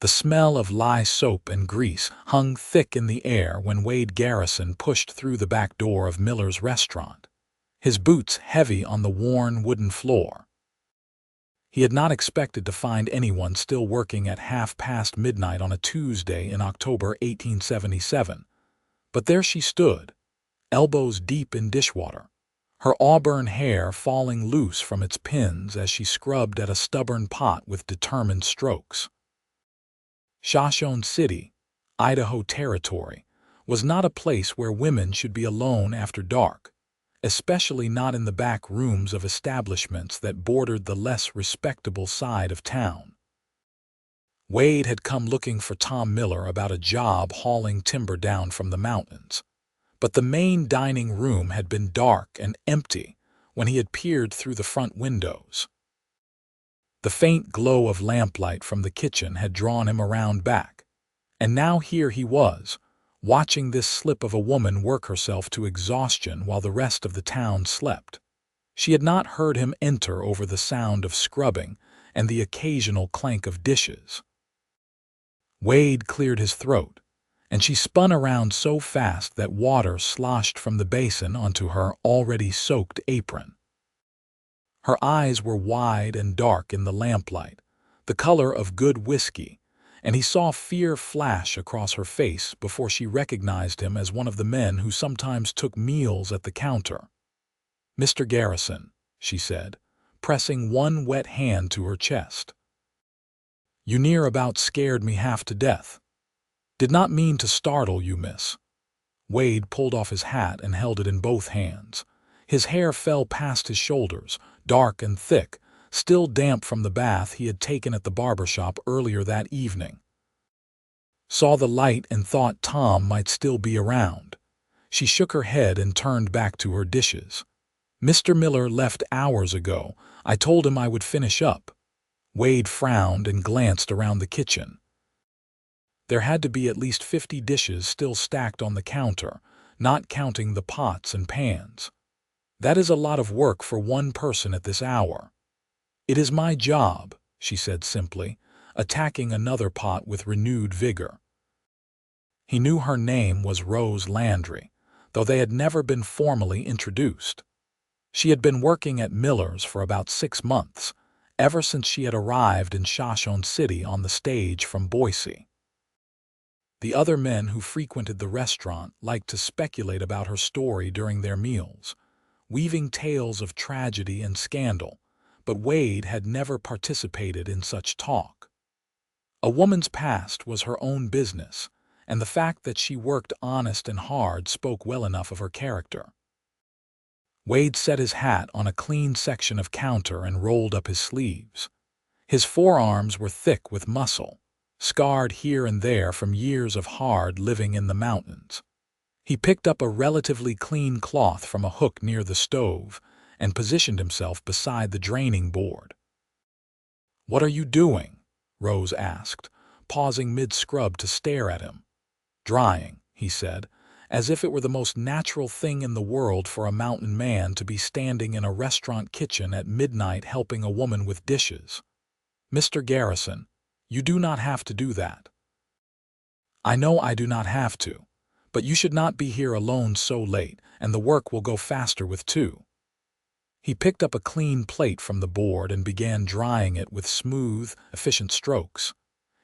The smell of lye soap and grease hung thick in the air when Wade Garrison pushed through the back door of Miller's restaurant, his boots heavy on the worn wooden floor. He had not expected to find anyone still working at midnight on a Tuesday in October 1877, but there she stood, elbows deep in dishwater, her auburn hair falling loose from its pins as she scrubbed at a stubborn pot with determined strokes. Shoshone City, Idaho Territory, was not a place where women should be alone after dark, especially not in the back rooms of establishments that bordered the less respectable side of town. Wade had come looking for Tom Miller about a job hauling timber down from the mountains, but the main dining room had been dark and empty when he had peered through the front windows. The faint glow of lamplight from the kitchen had drawn him around back, and now here he was, watching this slip of a woman work herself to exhaustion while the rest of the town slept. She had not heard him enter over the sound of scrubbing and the occasional clank of dishes. Wade cleared his throat, and she spun around so fast that water sloshed from the basin onto her already soaked apron. Her eyes were wide and dark in the lamplight, the color of good whiskey, and he saw fear flash across her face before she recognized him as one of the men who sometimes took meals at the counter. "Mr. Garrison," she said, pressing one wet hand to her chest. "You near about scared me half to death. Did not mean to startle you, miss." Wade pulled off his hat and held it in both hands. His hair fell past his shoulders, dark and thick, still damp from the bath he had taken at the barber shop earlier that evening. Saw the light and thought Tom might still be around. She shook her head and turned back to her dishes. "Mr. Miller left hours ago. I told him I would finish up." Wade frowned and glanced around the kitchen. There had to be at least 50 dishes still stacked on the counter, not counting the pots and pans. "That is a lot of work for one person at this hour." "It is my job," she said simply, attacking another pot with renewed vigor. He knew her name was Rose Landry, though they had never been formally introduced. She had been working at Miller's for about 6 months, ever since she had arrived in Shoshone City on the stage from Boise. The other men who frequented the restaurant liked to speculate about her story during their meals, weaving tales of tragedy and scandal, but Wade had never participated in such talk. A woman's past was her own business, and the fact that she worked honest and hard spoke well enough of her character. Wade set his hat on a clean section of counter and rolled up his sleeves. His forearms were thick with muscle, scarred here and there from years of hard living in the mountains. He picked up a relatively clean cloth from a hook near the stove and positioned himself beside the draining board. "What are you doing?" Rose asked, pausing mid-scrub to stare at him. "Drying," he said, as if it were the most natural thing in the world for a mountain man to be standing in a restaurant kitchen at midnight helping a woman with dishes. "Mr. Garrison, you do not have to do that." "I know I do not have to, but you should not be here alone so late, and the work will go faster with two." He picked up a clean plate from the board and began drying it with smooth, efficient strokes.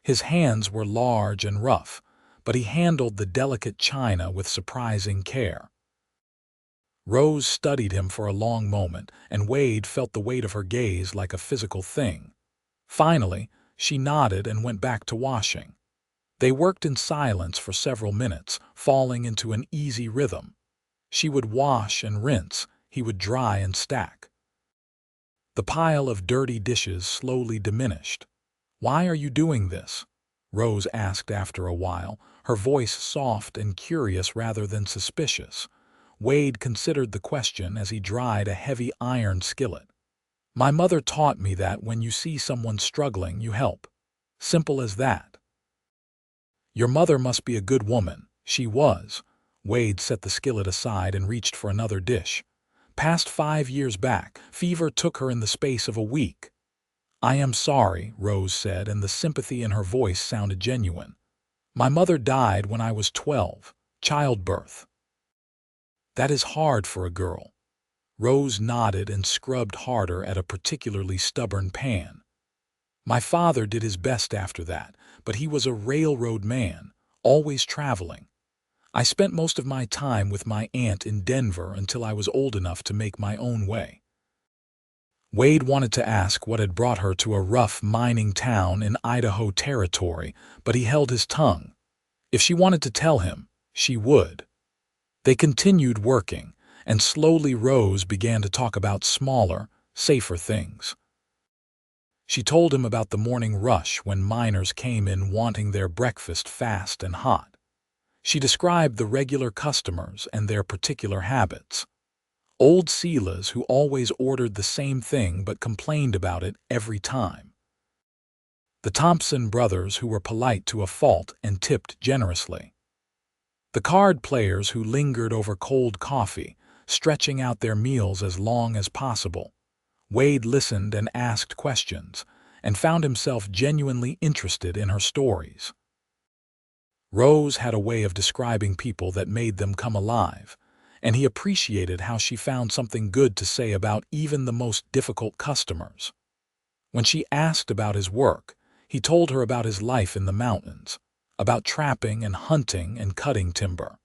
His hands were large and rough, but he handled the delicate china with surprising care. Rose studied him for a long moment, and Wade felt the weight of her gaze like a physical thing. Finally, she nodded and went back to washing. They worked in silence for several minutes, falling into an easy rhythm. She would wash and rinse, he would dry and stack. The pile of dirty dishes slowly diminished. "Why are you doing this?" Rose asked after a while, her voice soft and curious rather than suspicious. Wade considered the question as he dried a heavy iron skillet. "My mother taught me that when you see someone struggling, you help. Simple as that." "Your mother must be a good woman." She was. Wade set the skillet aside and reached for another dish. "Past 5 years back, fever took her in the space of a week. "I am sorry," Rose said, and the sympathy in her voice sounded genuine. "My mother died when I was 12, childbirth." "That is hard for a girl." Rose nodded and scrubbed harder at a particularly stubborn pan. "My father did his best after that, but he was a railroad man, always traveling. I spent most of my time with my aunt in Denver until I was old enough to make my own way." Wade wanted to ask what had brought her to a rough mining town in Idaho Territory, but he held his tongue. If she wanted to tell him, she would. They continued working, and slowly Rose began to talk about smaller, safer things. She told him about the morning rush when miners came in wanting their breakfast fast and hot. She described the regular customers and their particular habits. Old Silas who always ordered the same thing but complained about it every time. The Thompson brothers who were polite to a fault and tipped generously. The card players who lingered over cold coffee, stretching out their meals as long as possible. Wade listened and asked questions, and found himself genuinely interested in her stories. Rose had a way of describing people that made them come alive, and he appreciated how she found something good to say about even the most difficult customers. When she asked about his work, he told her about his life in the mountains, about trapping and hunting and cutting timber.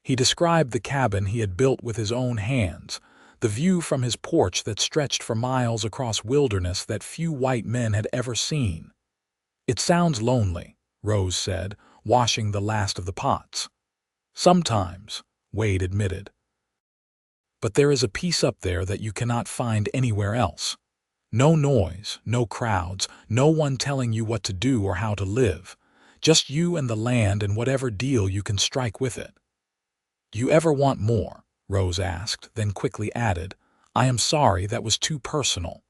He described the cabin he had built with his own hands, the view from his porch that stretched for miles across wilderness that few white men had ever seen. "It sounds lonely," Rose said, washing the last of the pots. "Sometimes," Wade admitted. "But there is a peace up there that you cannot find anywhere else. No noise, no crowds, no one telling you what to do or how to live. Just you and the land and whatever deal you can strike with it." "Do you ever want more?" Rose asked, then quickly added, "I am sorry, that was too personal."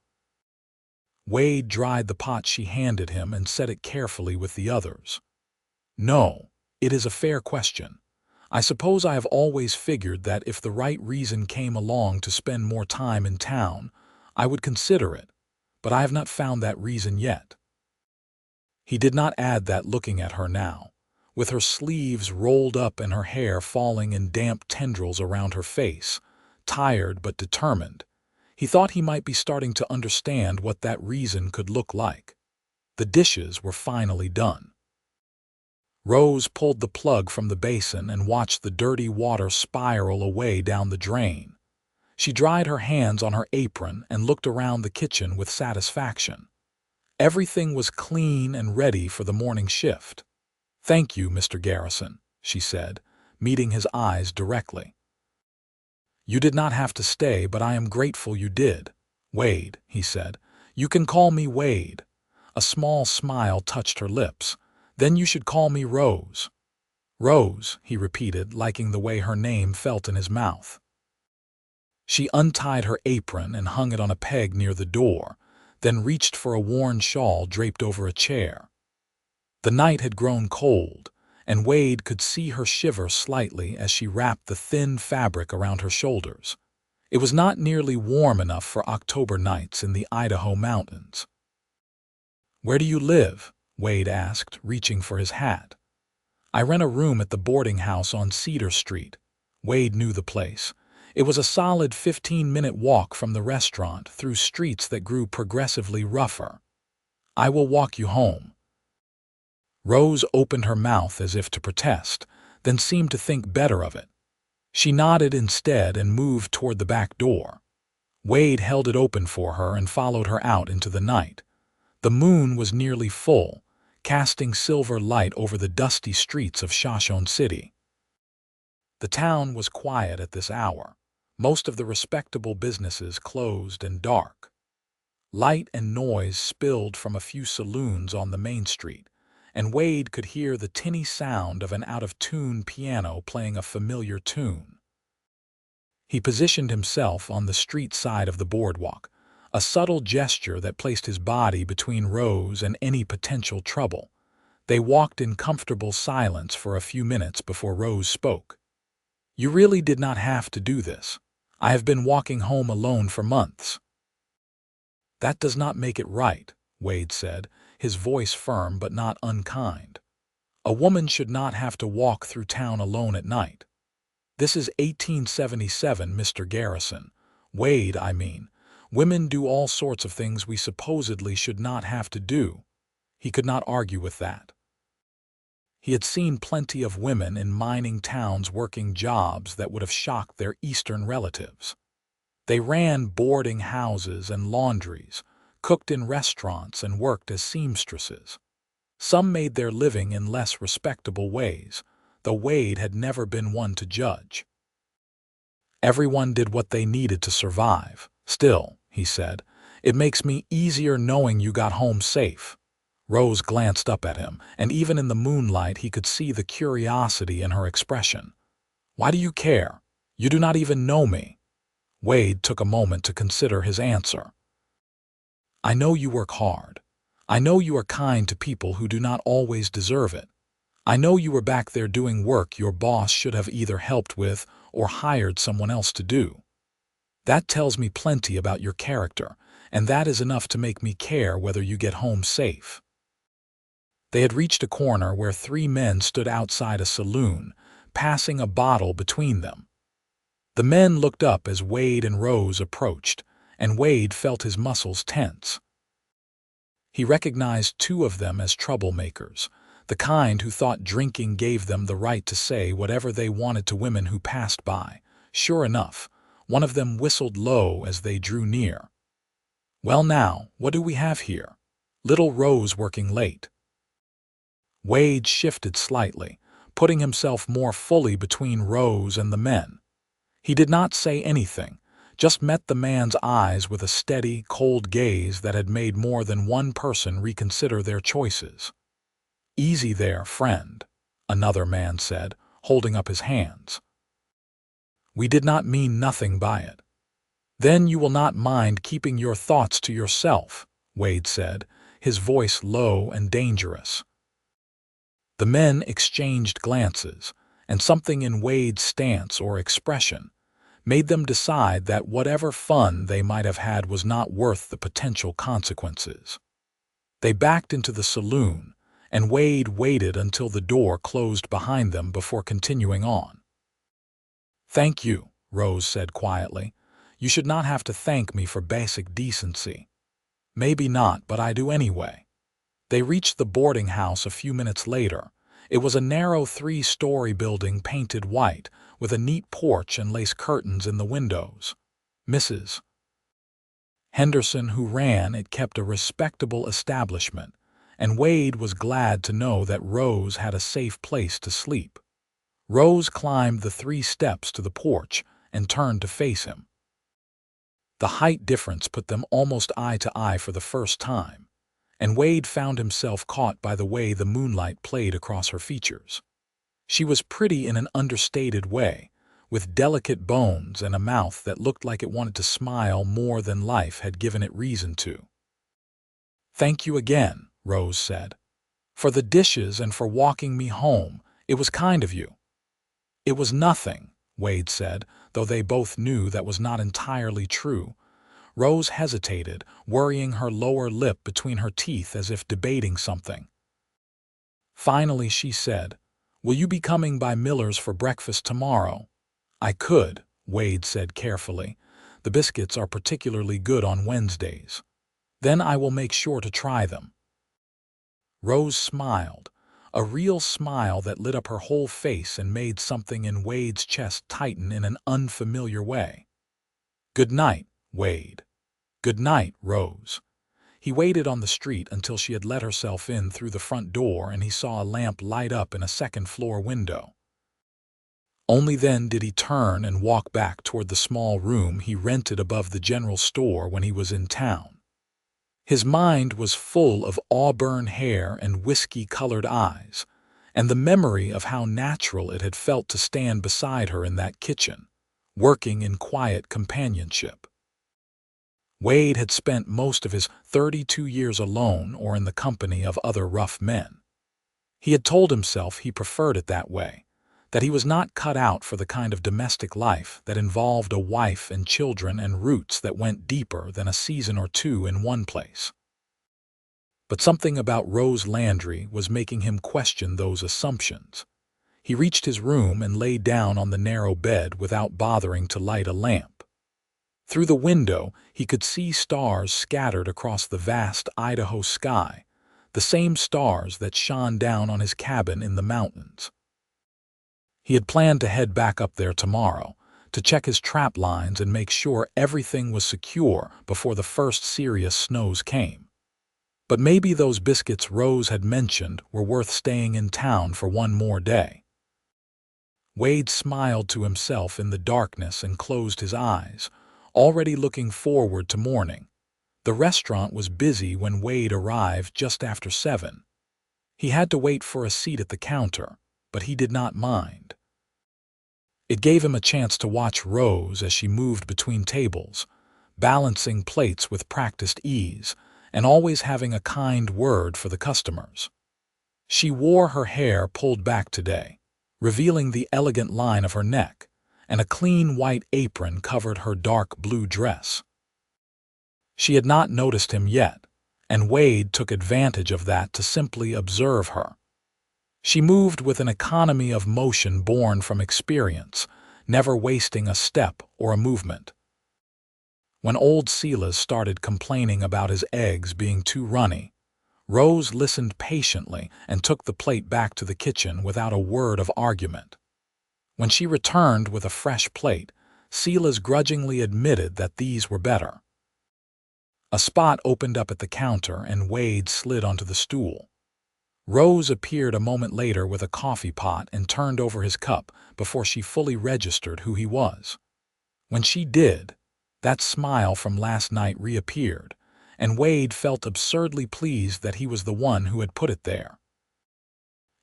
Wade dried the pot she handed him and set it carefully with the others. "No, it is a fair question. I suppose I have always figured that if the right reason came along to spend more time in town, I would consider it, but I have not found that reason yet." He did not add that, looking at her now, with her sleeves rolled up and her hair falling in damp tendrils around her face, tired but determined. He thought he might be starting to understand what that reason could look like. The dishes were finally done. Rose pulled the plug from the basin and watched the dirty water spiral away down the drain. She dried her hands on her apron and looked around the kitchen with satisfaction. Everything was clean and ready for the morning shift. "Thank you, Mr. Garrison," she said, meeting his eyes directly. "You did not have to stay, but I am grateful you did." "Wade," he said. "You can call me Wade." A small smile touched her lips. "Then you should call me Rose." "Rose," he repeated, liking the way her name felt in his mouth. She untied her apron and hung it on a peg near the door, then reached for a worn shawl draped over a chair. The night had grown cold, and Wade could see her shiver slightly as she wrapped the thin fabric around her shoulders. It was not nearly warm enough for October nights in the Idaho mountains. "Where do you live?" Wade asked, reaching for his hat. "I rent a room at the boarding house on Cedar Street." Wade knew the place. It was a solid 15-minute walk from the restaurant through streets that grew progressively rougher. "I will walk you home." Rose opened her mouth as if to protest, then seemed to think better of it. She nodded instead and moved toward the back door. Wade held it open for her and followed her out into the night. The moon was nearly full, casting silver light over the dusty streets of Shoshone City. The town was quiet at this hour, most of the respectable businesses closed and dark. Light and noise spilled from a few saloons on the main street, and Wade could hear the tinny sound of an out-of-tune piano playing a familiar tune. He positioned himself on the street side of the boardwalk, a subtle gesture that placed his body between Rose and any potential trouble. They walked in comfortable silence for a few minutes before Rose spoke. "You really did not have to do this. I have been walking home alone for months." That does not make it right, Wade said, his voice firm but not unkind. A woman should not have to walk through town alone at night. This is 1877, Mr. Garrison. Wade, I mean. Women do all sorts of things we supposedly should not have to do. He could not argue with that. He had seen plenty of women in mining towns working jobs that would have shocked their Eastern relatives. They ran boarding houses and laundries, cooked in restaurants, and worked as seamstresses. Some made their living in less respectable ways, though Wade had never been one to judge. Everyone did what they needed to survive. Still, he said, it makes me easier knowing you got home safe. Rose glanced up at him, and even in the moonlight he could see the curiosity in her expression. Why do you care? You do not even know me. Wade took a moment to consider his answer. I know you work hard. I know you are kind to people who do not always deserve it. I know you were back there doing work your boss should have either helped with or hired someone else to do. That tells me plenty about your character, and that is enough to make me care whether you get home safe. They had reached a corner where three men stood outside a saloon, passing a bottle between them. The men looked up as Wade and Rose approached, and Wade felt his muscles tense. He recognized two of them as troublemakers, the kind who thought drinking gave them the right to say whatever they wanted to women who passed by. Sure enough, one of them whistled low as they drew near. Well now, what do we have here? Little Rose working late. Wade shifted slightly, putting himself more fully between Rose and the men. He did not say anything, just met the man's eyes with a steady, cold gaze that had made more than one person reconsider their choices. Easy there, friend, another man said, holding up his hands. We did not mean nothing by it. Then you will not mind keeping your thoughts to yourself, Wade said, his voice low and dangerous. The men exchanged glances, and something in Wade's stance or expression made them decide that whatever fun they might have had was not worth the potential consequences. They backed into the saloon, and Wade waited until the door closed behind them before continuing on. Thank you, Rose said quietly. You should not have to thank me for basic decency. Maybe not, but I do anyway. They reached the boarding house a few minutes later. It was a narrow 3-story building painted white, with a neat porch and lace curtains in the windows. Mrs. Henderson, who ran it, kept a respectable establishment, and Wade was glad to know that Rose had a safe place to sleep. Rose climbed the 3 steps to the porch and turned to face him. The height difference put them almost eye to eye for the first time, and Wade found himself caught by the way the moonlight played across her features. She was pretty in an understated way, with delicate bones and a mouth that looked like it wanted to smile more than life had given it reason to. Thank you again, Rose said. For the dishes and for walking me home. It was kind of you. It was nothing, Wade said, though they both knew that was not entirely true. Rose hesitated, worrying her lower lip between her teeth as if debating something. Finally she said, Will you be coming by Miller's for breakfast tomorrow? I could, Wade said carefully. The biscuits are particularly good on Wednesdays. Then I will make sure to try them. Rose smiled, a real smile that lit up her whole face and made something in Wade's chest tighten in an unfamiliar way. Good night, Wade. Good night, Rose. He waited on the street until she had let herself in through the front door, and he saw a lamp light up in a second-floor window. Only then did he turn and walk back toward the small room he rented above the general store when he was in town. His mind was full of auburn hair and whiskey-colored eyes, and the memory of how natural it had felt to stand beside her in that kitchen, working in quiet companionship. Wade had spent most of his 32 years alone or in the company of other rough men. He had told himself he preferred it that way, that he was not cut out for the kind of domestic life that involved a wife and children and roots that went deeper than a season or two in one place. But something about Rose Landry was making him question those assumptions. He reached his room and lay down on the narrow bed without bothering to light a lamp. Through the window, he could see stars scattered across the vast Idaho sky, the same stars that shone down on his cabin in the mountains. He had planned to head back up there tomorrow, to check his trap lines and make sure everything was secure before the first serious snows came. But maybe those biscuits Rose had mentioned were worth staying in town for one more day. Wade smiled to himself in the darkness and closed his eyes, already looking forward to morning. The restaurant was busy when Wade arrived just after 7. He had to wait for a seat at the counter, but he did not mind. It gave him a chance to watch Rose as she moved between tables, balancing plates with practiced ease, and always having a kind word for the customers. She wore her hair pulled back today, revealing the elegant line of her neck, and a clean white apron covered her dark blue dress. She had not noticed him yet, and Wade took advantage of that to simply observe her. She moved with an economy of motion born from experience, never wasting a step or a movement. When old Silas started complaining about his eggs being too runny, Rose listened patiently and took the plate back to the kitchen without a word of argument. When she returned with a fresh plate, Silas grudgingly admitted that these were better. A spot opened up at the counter and Wade slid onto the stool. Rose appeared a moment later with a coffee pot and turned over his cup before she fully registered who he was. When she did, that smile from last night reappeared, and Wade felt absurdly pleased that he was the one who had put it there.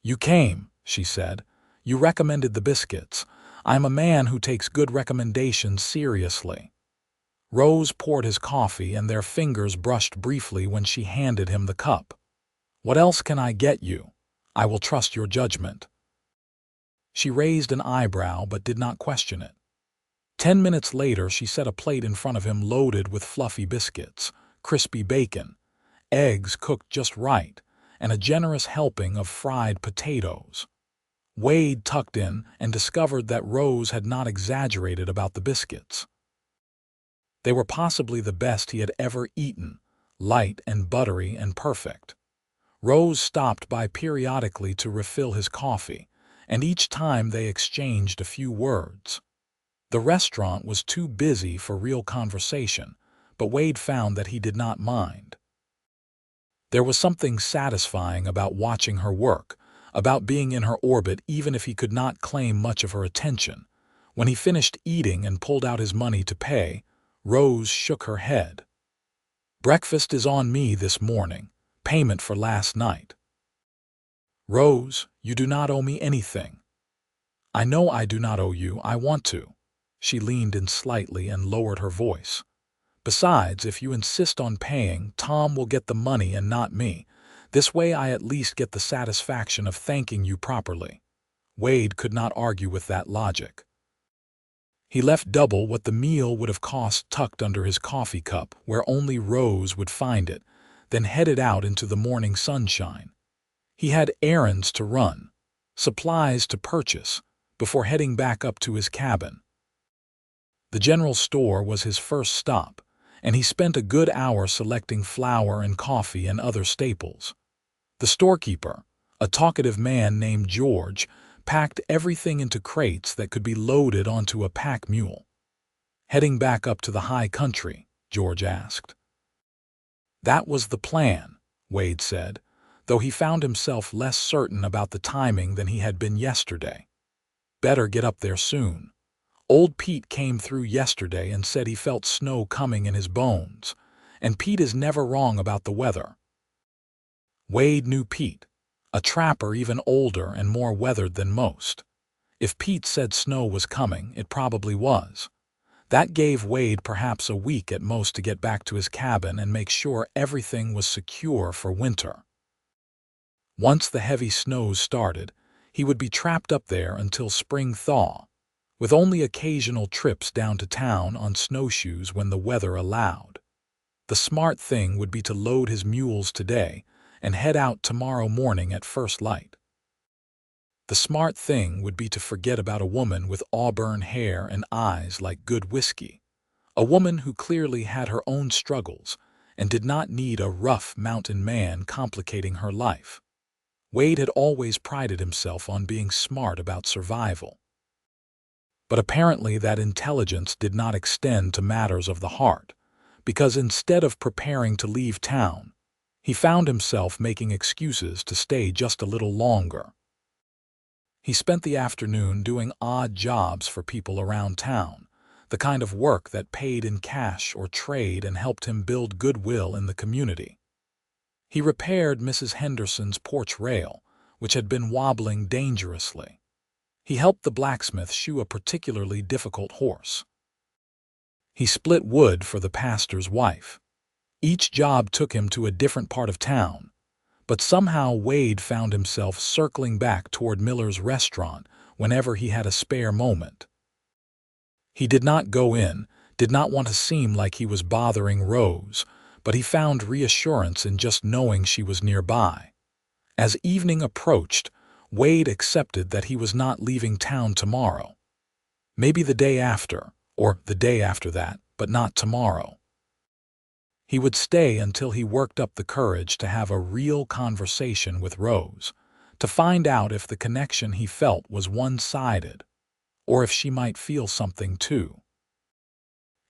"You came," she said. "You recommended the biscuits. I'm a man who takes good recommendations seriously." Rose poured his coffee and their fingers brushed briefly when she handed him the cup. "What else can I get you? I will trust your judgment." She raised an eyebrow but did not question it. 10 minutes later, she set a plate in front of him loaded with fluffy biscuits, crispy bacon, eggs cooked just right, and a generous helping of fried potatoes. Wade tucked in and discovered that Rose had not exaggerated about the biscuits. They were possibly the best he had ever eaten, light and buttery and perfect. Rose stopped by periodically to refill his coffee, and each time they exchanged a few words. The restaurant was too busy for real conversation, but Wade found that he did not mind. There was something satisfying about watching her work, about being in her orbit even if he could not claim much of her attention. When he finished eating and pulled out his money to pay, Rose shook her head. "Breakfast is on me this morning, payment for last night." "Rose, you do not owe me anything." "I know I do not owe you, I want to." She leaned in slightly and lowered her voice. "Besides, if you insist on paying, Tom will get the money and not me. This way I at least get the satisfaction of thanking you properly." Wade could not argue with that logic. He left double what the meal would have cost tucked under his coffee cup where only Rose would find it, then headed out into the morning sunshine. He had errands to run, supplies to purchase, before heading back up to his cabin. The general store was his first stop, and he spent a good hour selecting flour and coffee and other staples. The storekeeper, a talkative man named George, packed everything into crates that could be loaded onto a pack mule. "Heading back up to the high country?" George asked. "That was the plan," Wade said, though he found himself less certain about the timing than he had been yesterday. "Better get up there soon. Old Pete came through yesterday and said he felt snow coming in his bones, and Pete is never wrong about the weather." Wade knew Pete, a trapper even older and more weathered than most. If Pete said snow was coming, it probably was. That gave Wade perhaps a week at most to get back to his cabin and make sure everything was secure for winter. Once the heavy snows started, He would be trapped up there until spring thaw, with only occasional trips down to town on snowshoes when the weather allowed. The smart thing would be to load his mules today and head out tomorrow morning at first light. The smart thing would be to forget about a woman with auburn hair and eyes like good whiskey, a woman who clearly had her own struggles and did not need a rough mountain man complicating her life. Wade had always prided himself on being smart about survival. But apparently that intelligence did not extend to matters of the heart, because instead of preparing to leave town, he found himself making excuses to stay just a little longer. He spent the afternoon doing odd jobs for people around town, the kind of work that paid in cash or trade and helped him build goodwill in the community. He repaired Mrs. Henderson's porch rail, which had been wobbling dangerously. He helped the blacksmith shoe a particularly difficult horse. He split wood for the pastor's wife. Each job took him to a different part of town, but somehow Wade found himself circling back toward Miller's restaurant whenever he had a spare moment. He did not go in, did not want to seem like he was bothering Rose, but he found reassurance in just knowing she was nearby. As evening approached, Wade accepted that he was not leaving town tomorrow. Maybe the day after, or the day after that, but not tomorrow. He would stay until he worked up the courage to have a real conversation with Rose, to find out if the connection he felt was one-sided, or if she might feel something too.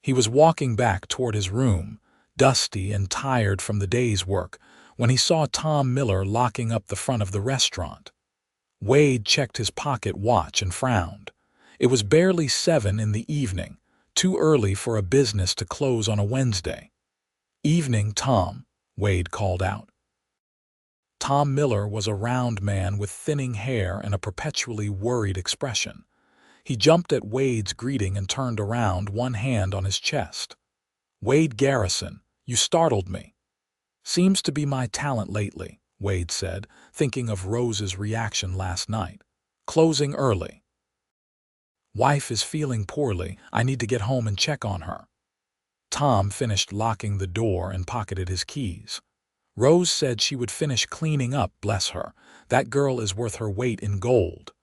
He was walking back toward his room, dusty and tired from the day's work, when he saw Tom Miller locking up the front of the restaurant. Wade checked his pocket watch and frowned. It was barely 7 in the evening, too early for a business to close on a Wednesday. "Evening, Tom," Wade called out. Tom Miller was a round man with thinning hair and a perpetually worried expression. He jumped at Wade's greeting and turned around, one hand on his chest. "Wade Garrison, you startled me." "Seems to be my talent lately," Wade said, thinking of Rose's reaction last night. "Closing early. Wife is feeling poorly. I need to get home and check on her." Tom finished locking the door and pocketed his keys. "Rose said she would finish cleaning up, bless her. That girl is worth her weight in gold."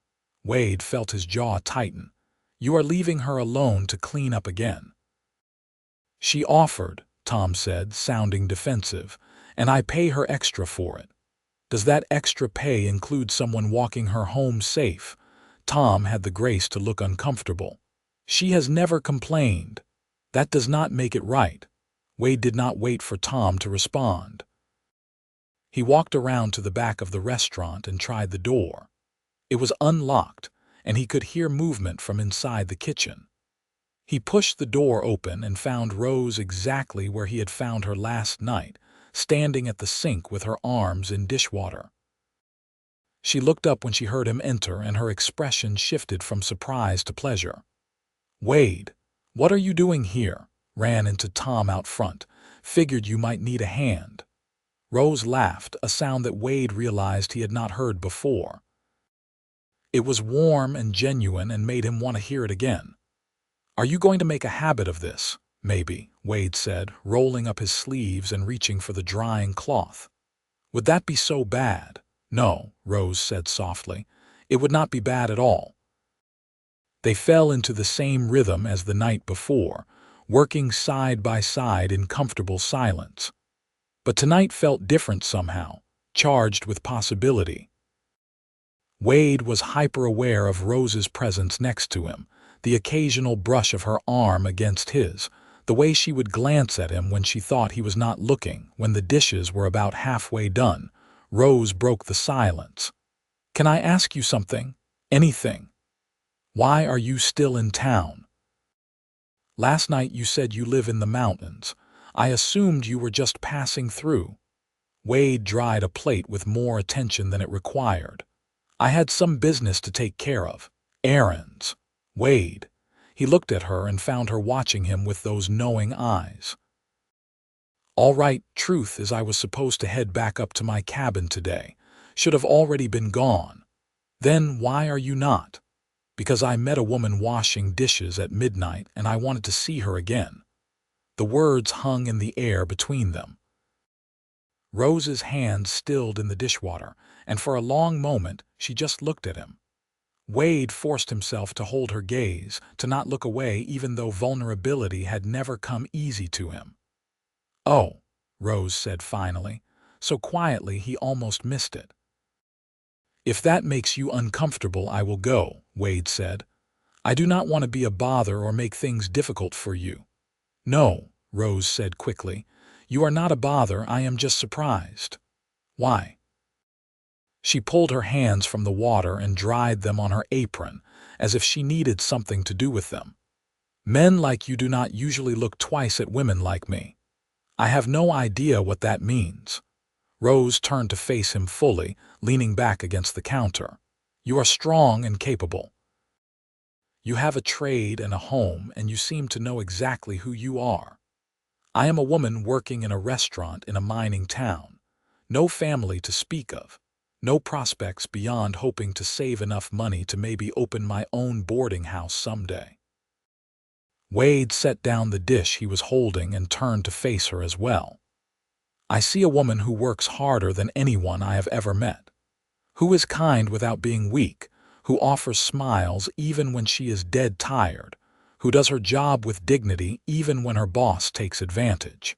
Wade felt his jaw tighten. "You are leaving her alone to clean up again." "She offered," Tom said, sounding defensive, "and I pay her extra for it." "Does that extra pay include someone walking her home safe?" Tom had the grace to look uncomfortable. "She has never complained." "That does not make it right." Wade did not wait for Tom to respond. He walked around to the back of the restaurant and tried the door. It was unlocked, and he could hear movement from inside the kitchen. He pushed the door open and found Rose exactly where he had found her last night, standing at the sink with her arms in dishwater. She looked up when she heard him enter, and her expression shifted from surprise to pleasure. "Wade, what are you doing here?" "Ran into Tom out front. Figured you might need a hand." Rose laughed, a sound that Wade realized he had not heard before. It was warm and genuine and made him want to hear it again. "Are you going to make a habit of this?" "Maybe," Wade said, rolling up his sleeves and reaching for the drying cloth. "Would that be so bad?" "No," Rose said softly. "It would not be bad at all." They fell into the same rhythm as the night before, working side by side in comfortable silence. But tonight felt different somehow, charged with possibility. Wade was hyper-aware of Rose's presence next to him, the occasional brush of her arm against his, the way she would glance at him when she thought he was not looking. When the dishes were about halfway done, Rose broke the silence. "Can I ask you something? Anything? Why are you still in town? Last night you said you live in the mountains. I assumed you were just passing through." Wade dried a plate with more attention than it required. "I had some business to take care of. Errands." "Wade." He looked at her and found her watching him with those knowing eyes. "All right, truth is I was supposed to head back up to my cabin today. Should have already been gone." Then why are you not? Because I met a woman washing dishes at midnight and I wanted to see her again. The words hung in the air between them. Rose's hand stilled in the dishwater, and for a long moment she just looked at him. Wade forced himself to hold her gaze, to not look away even though vulnerability had never come easy to him. "Oh," Rose said finally, so quietly he almost missed it. "If that makes you uncomfortable, I will go," Wade said. "I do not want to be a bother or make things difficult for you." "No," Rose said quickly. "You are not a bother, I am just surprised." "Why?" She pulled her hands from the water and dried them on her apron, as if she needed something to do with them. "Men like you do not usually look twice at women like me. I have no idea what that means." Rose turned to face him fully, leaning back against the counter. "You are strong and capable. You have a trade and a home, and you seem to know exactly who you are. I am a woman working in a restaurant in a mining town. No family to speak of. No prospects beyond hoping to save enough money to maybe open my own boarding house someday." Wade set down the dish he was holding and turned to face her as well. "I see a woman who works harder than anyone I have ever met. Who is kind without being weak, who offers smiles even when she is dead tired, who does her job with dignity even when her boss takes advantage.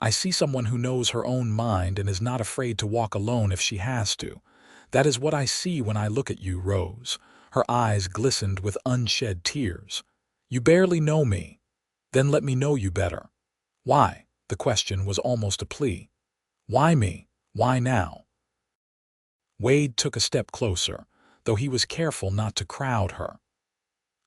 I see someone who knows her own mind and is not afraid to walk alone if she has to. That is what I see when I look at you, Rose." Her eyes glistened with unshed tears. "You barely know me. Then let me know you better." "Why?" The question was almost a plea. "Why me? Why now?" Wade took a step closer, though he was careful not to crowd her.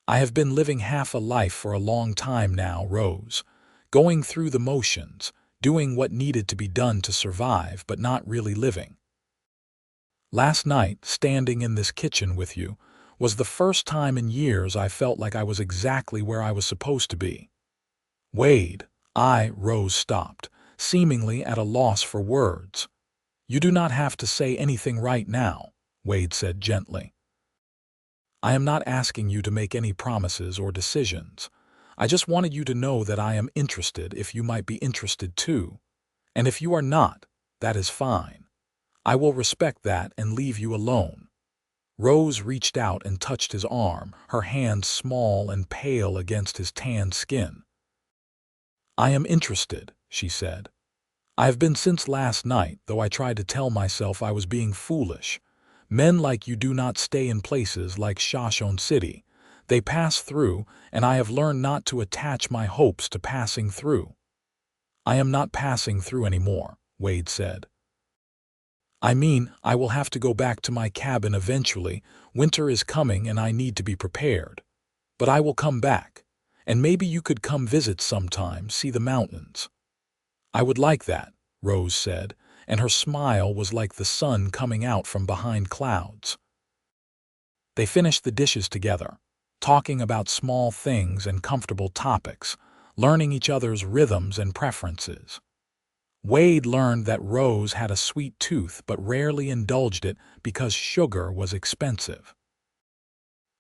"I have been living half a life for a long time now, Rose. Going through the motions, doing what needed to be done to survive, but not really living. Last night, standing in this kitchen with you, was the first time in years I felt like I was exactly where I was supposed to be." "Wade," Rose stopped, seemingly at a loss for words. "You do not have to say anything right now," Wade said gently. "I am not asking you to make any promises or decisions. I just wanted you to know that I am interested if you might be interested too. And if you are not, that is fine. I will respect that and leave you alone." Rose reached out and touched his arm, her hand small and pale against his tanned skin. "I am interested," she said. "I have been since last night, though I tried to tell myself I was being foolish. Men like you do not stay in places like Shoshone City. They pass through, and I have learned not to attach my hopes to passing through." "I am not passing through anymore," Wade said. "I mean, I will have to go back to my cabin eventually. Winter is coming and I need to be prepared. But I will come back, and maybe you could come visit sometime, see the mountains." "I would like that," Rose said, and her smile was like the sun coming out from behind clouds. They finished the dishes together, talking about small things and comfortable topics, learning each other's rhythms and preferences. Wade learned that Rose had a sweet tooth but rarely indulged it because sugar was expensive.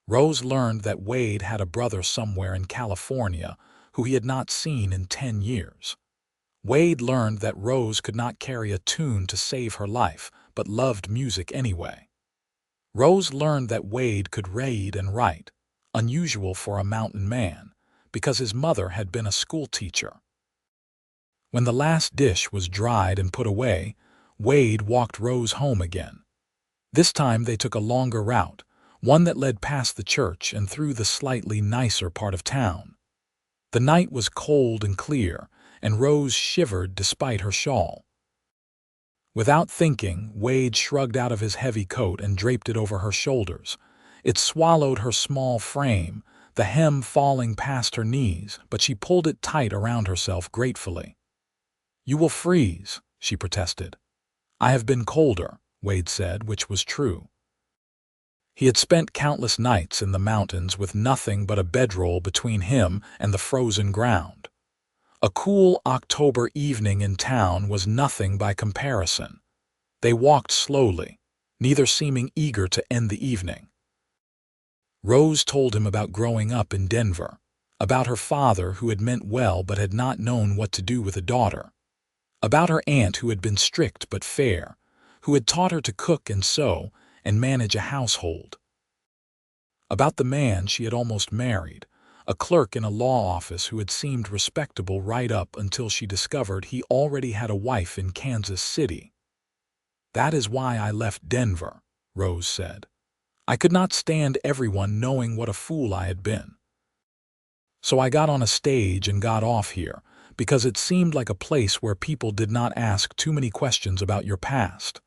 Rose learned that Wade had a brother somewhere in California who he had not seen in 10 years. Wade learned that Rose could not carry a tune to save her life, but loved music anyway. Rose learned that Wade could read and write, unusual for a mountain man, because his mother had been a schoolteacher. When the last dish was dried and put away, Wade walked Rose home again. This time they took a longer route, one that led past the church and through the slightly nicer part of town. The night was cold and clear, and Rose shivered despite her shawl. Without thinking, Wade shrugged out of his heavy coat and draped it over her shoulders. It swallowed her small frame, the hem falling past her knees, but she pulled it tight around herself gratefully. "You will freeze," she protested. "I have been colder," Wade said, which was true. He had spent countless nights in the mountains with nothing but a bedroll between him and the frozen ground. A cool October evening in town was nothing by comparison. They walked slowly, neither seeming eager to end the evening. Rose told him about growing up in Denver, about her father who had meant well but had not known what to do with a daughter, about her aunt who had been strict but fair, who had taught her to cook and sew and manage a household, about the man she had almost married, a clerk in a law office who had seemed respectable right up until she discovered he already had a wife in Kansas City. "That is why I left Denver," Rose said. "I could not stand everyone knowing what a fool I had been. So I got on a stage and got off here, because it seemed like a place where people did not ask too many questions about your past."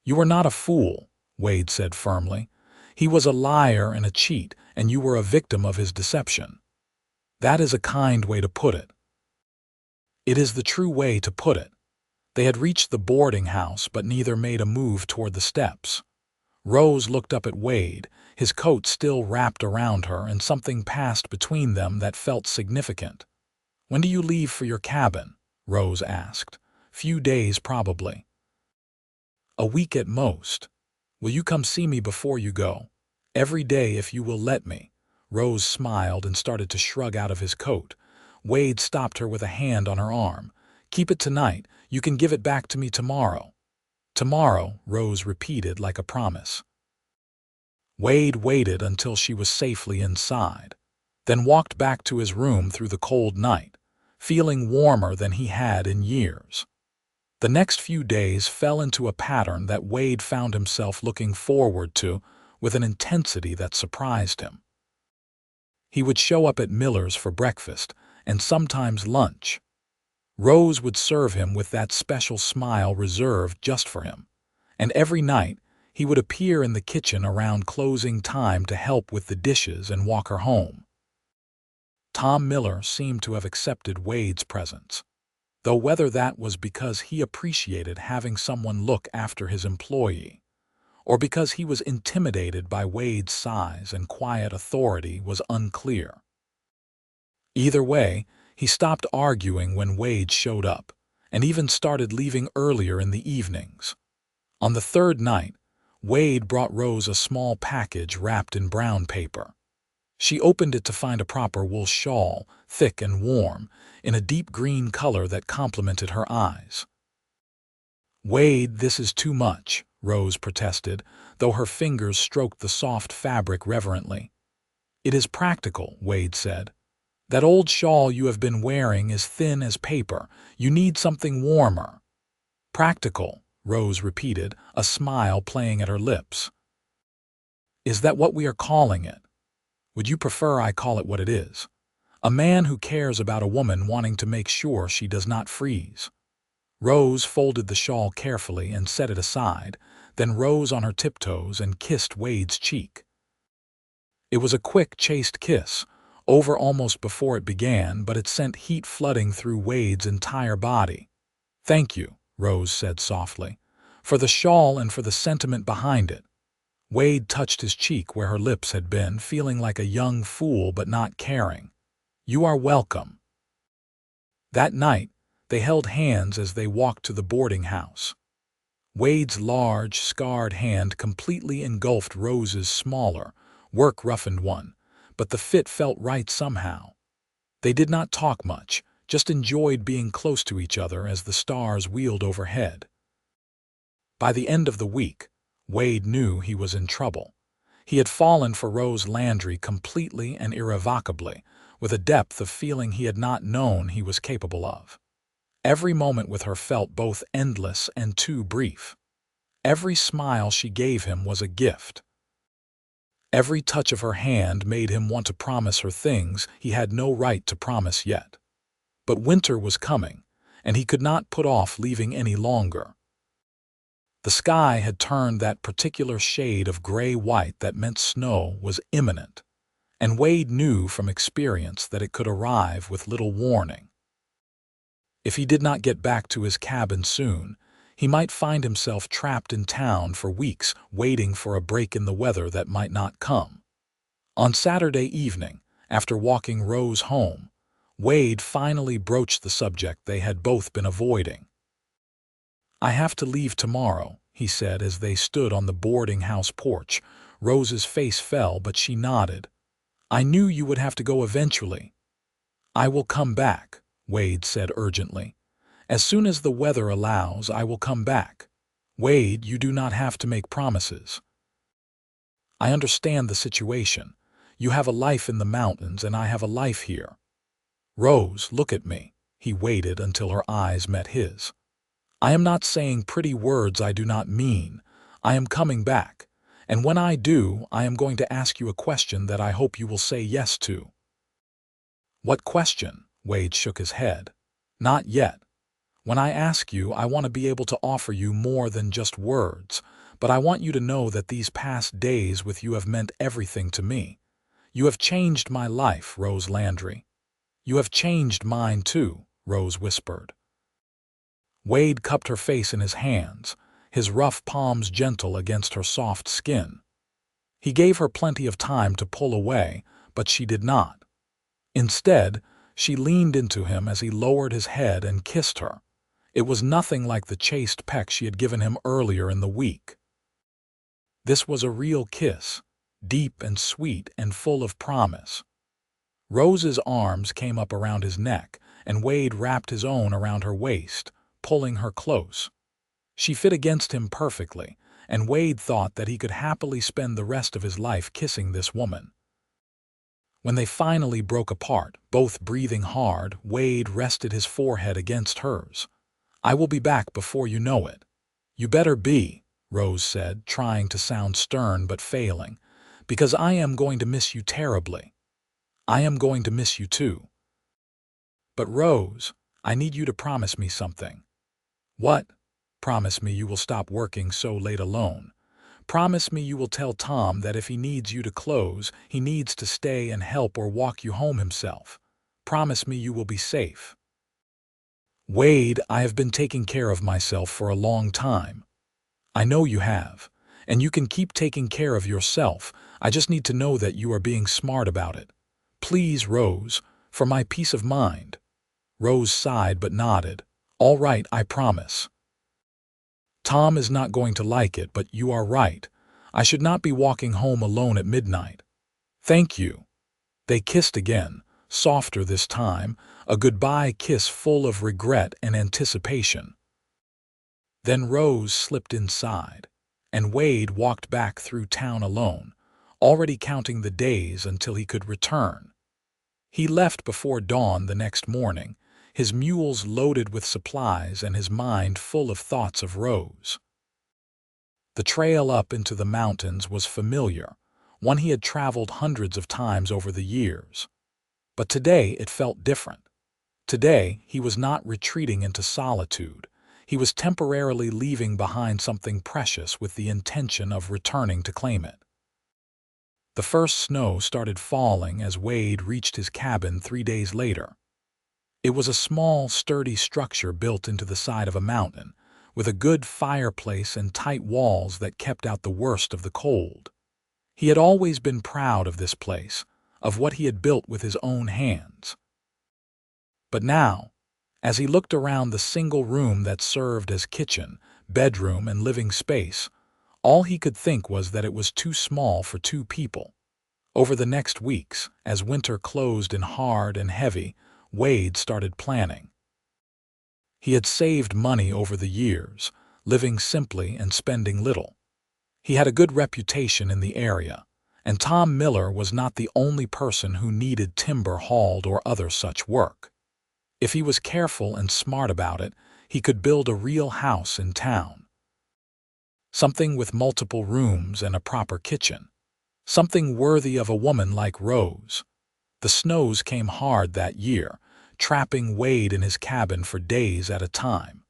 "You were not a fool," Wade said firmly. "He was a liar and a cheat, and you were a victim of his deception." "That is a kind way to put it." "It is the true way to put it." They had reached the boarding house, but neither made a move toward the steps. Rose looked up at Wade, his coat still wrapped around her, and something passed between them that felt significant. "When do you leave for your cabin?" Rose asked. "Few days, probably." "A week at most. Will you come see me before you go?" "Every day if you will let me." Rose smiled and started to shrug out of his coat. Wade stopped her with a hand on her arm. "Keep it tonight. You can give it back to me tomorrow." "Tomorrow," Rose repeated like a promise. Wade waited until she was safely inside, then walked back to his room through the cold night, feeling warmer than he had in years. The next few days fell into a pattern that Wade found himself looking forward to with an intensity that surprised him. He would show up at Miller's for breakfast and sometimes lunch. Rose would serve him with that special smile reserved just for him, and every night he would appear in the kitchen around closing time to help with the dishes and walk her home. Tom Miller seemed to have accepted Wade's presence, though whether that was because he appreciated having someone look after his employee, or because he was intimidated by Wade's size and quiet authority was unclear. Either way, he stopped arguing when Wade showed up, and even started leaving earlier in the evenings. On the third night, Wade brought Rose a small package wrapped in brown paper. She opened it to find a proper wool shawl, thick and warm, in a deep green color that complemented her eyes. "Wade, this is too much," Rose protested, though her fingers stroked the soft fabric reverently. "It is practical," Wade said. "That old shawl you have been wearing is thin as paper. You need something warmer." "Practical," Rose repeated, a smile playing at her lips. "Is that what we are calling it? Would you prefer I call it what it is? A man who cares about a woman wanting to make sure she does not freeze." Rose folded the shawl carefully and set it aside, then rose on her tiptoes and kissed Wade's cheek. It was a quick, chaste kiss, over almost before it began, but it sent heat flooding through Wade's entire body. "Thank you," Rose said softly, "for the shawl and for the sentiment behind it." Wade touched his cheek where her lips had been, feeling like a young fool but not caring. "You are welcome." That night, they held hands as they walked to the boarding house. Wade's large, scarred hand completely engulfed Rose's smaller, work-roughened one, but the fit felt right somehow. They did not talk much, just enjoyed being close to each other as the stars wheeled overhead. By the end of the week, Wade knew he was in trouble. He had fallen for Rose Landry completely and irrevocably, with a depth of feeling he had not known he was capable of. Every moment with her felt both endless and too brief. Every smile she gave him was a gift. Every touch of her hand made him want to promise her things he had no right to promise yet. But winter was coming, and he could not put off leaving any longer. The sky had turned that particular shade of gray-white that meant snow was imminent, and Wade knew from experience that it could arrive with little warning. If he did not get back to his cabin soon, he might find himself trapped in town for weeks waiting for a break in the weather that might not come. On Saturday evening, after walking Rose home, Wade finally broached the subject they had both been avoiding. "I have to leave tomorrow," he said as they stood on the boarding house porch. Rose's face fell, but she nodded. I knew you would have to go eventually. I will come back, Wade said urgently. As soon as the weather allows, I will come back. Wade, you do not have to make promises. I understand the situation. You have a life in the mountains and I have a life here. Rose, look at me. He waited until her eyes met his. I am not saying pretty words I do not mean. I am coming back. And when I do, I am going to ask you a question that I hope you will say yes to. What question? Wade shook his head. Not yet. When I ask you, I want to be able to offer you more than just words, but I want you to know that these past days with you have meant everything to me. You have changed my life, Rose Landry. You have changed mine too, Rose whispered. Wade cupped her face in his hands, his rough palms gentle against her soft skin. He gave her plenty of time to pull away, but she did not. Instead, she leaned into him as he lowered his head and kissed her. It was nothing like the chaste peck she had given him earlier in the week. This was a real kiss, deep and sweet and full of promise. Rose's arms came up around his neck, and Wade wrapped his own around her waist, pulling her close. She fit against him perfectly, and Wade thought that he could happily spend the rest of his life kissing this woman. When they finally broke apart, both breathing hard, Wade rested his forehead against hers. I will be back before you know it. You better be, Rose said, trying to sound stern but failing, because I am going to miss you terribly. I am going to miss you too. But Rose, I need you to promise me something. What? Promise me you will stop working so late alone. Promise me you will tell Tom that if he needs you to close, he needs to stay and help or walk you home himself. Promise me you will be safe. Wade, I have been taking care of myself for a long time. I know you have, and you can keep taking care of yourself. I just need to know that you are being smart about it. Please, Rose, for my peace of mind. Rose sighed but nodded. All right, I promise. Tom is not going to like it, but you are right. I should not be walking home alone at midnight. Thank you. They kissed again, softer this time, a goodbye kiss full of regret and anticipation. Then Rose slipped inside, and Wade walked back through town alone, already counting the days until he could return. He left before dawn the next morning, his mules loaded with supplies and his mind full of thoughts of Rose. The trail up into the mountains was familiar, one he had traveled hundreds of times over the years. But today it felt different. Today he was not retreating into solitude. He was temporarily leaving behind something precious with the intention of returning to claim it. The first snow started falling as Wade reached his cabin 3 days later. It was a small, sturdy structure built into the side of a mountain, with a good fireplace and tight walls that kept out the worst of the cold. He had always been proud of this place, of what he had built with his own hands. But now, as he looked around the single room that served as kitchen, bedroom, and living space, all he could think was that it was too small for 2 people. Over the next weeks, as winter closed in hard and heavy, Wade started planning. He had saved money over the years, living simply and spending little. He had a good reputation in the area, and Tom Miller was not the only person who needed timber hauled or other such work. If he was careful and smart about it, he could build a real house in town. Something with multiple rooms and a proper kitchen. Something worthy of a woman like Rose. The snows came hard that year, trapping Wade in his cabin for days at a time.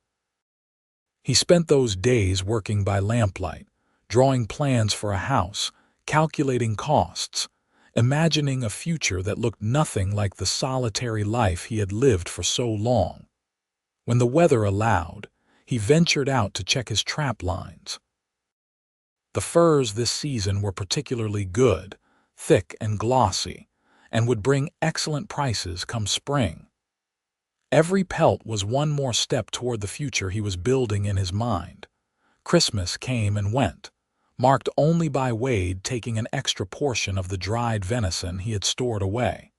He spent those days working by lamplight, drawing plans for a house, calculating costs, imagining a future that looked nothing like the solitary life he had lived for so long. When the weather allowed, he ventured out to check his trap lines. The furs this season were particularly good, thick and glossy, and would bring excellent prices come spring. Every pelt was one more step toward the future he was building in his mind. Christmas came and went, marked only by Wade taking an extra portion of the dried venison he had stored away.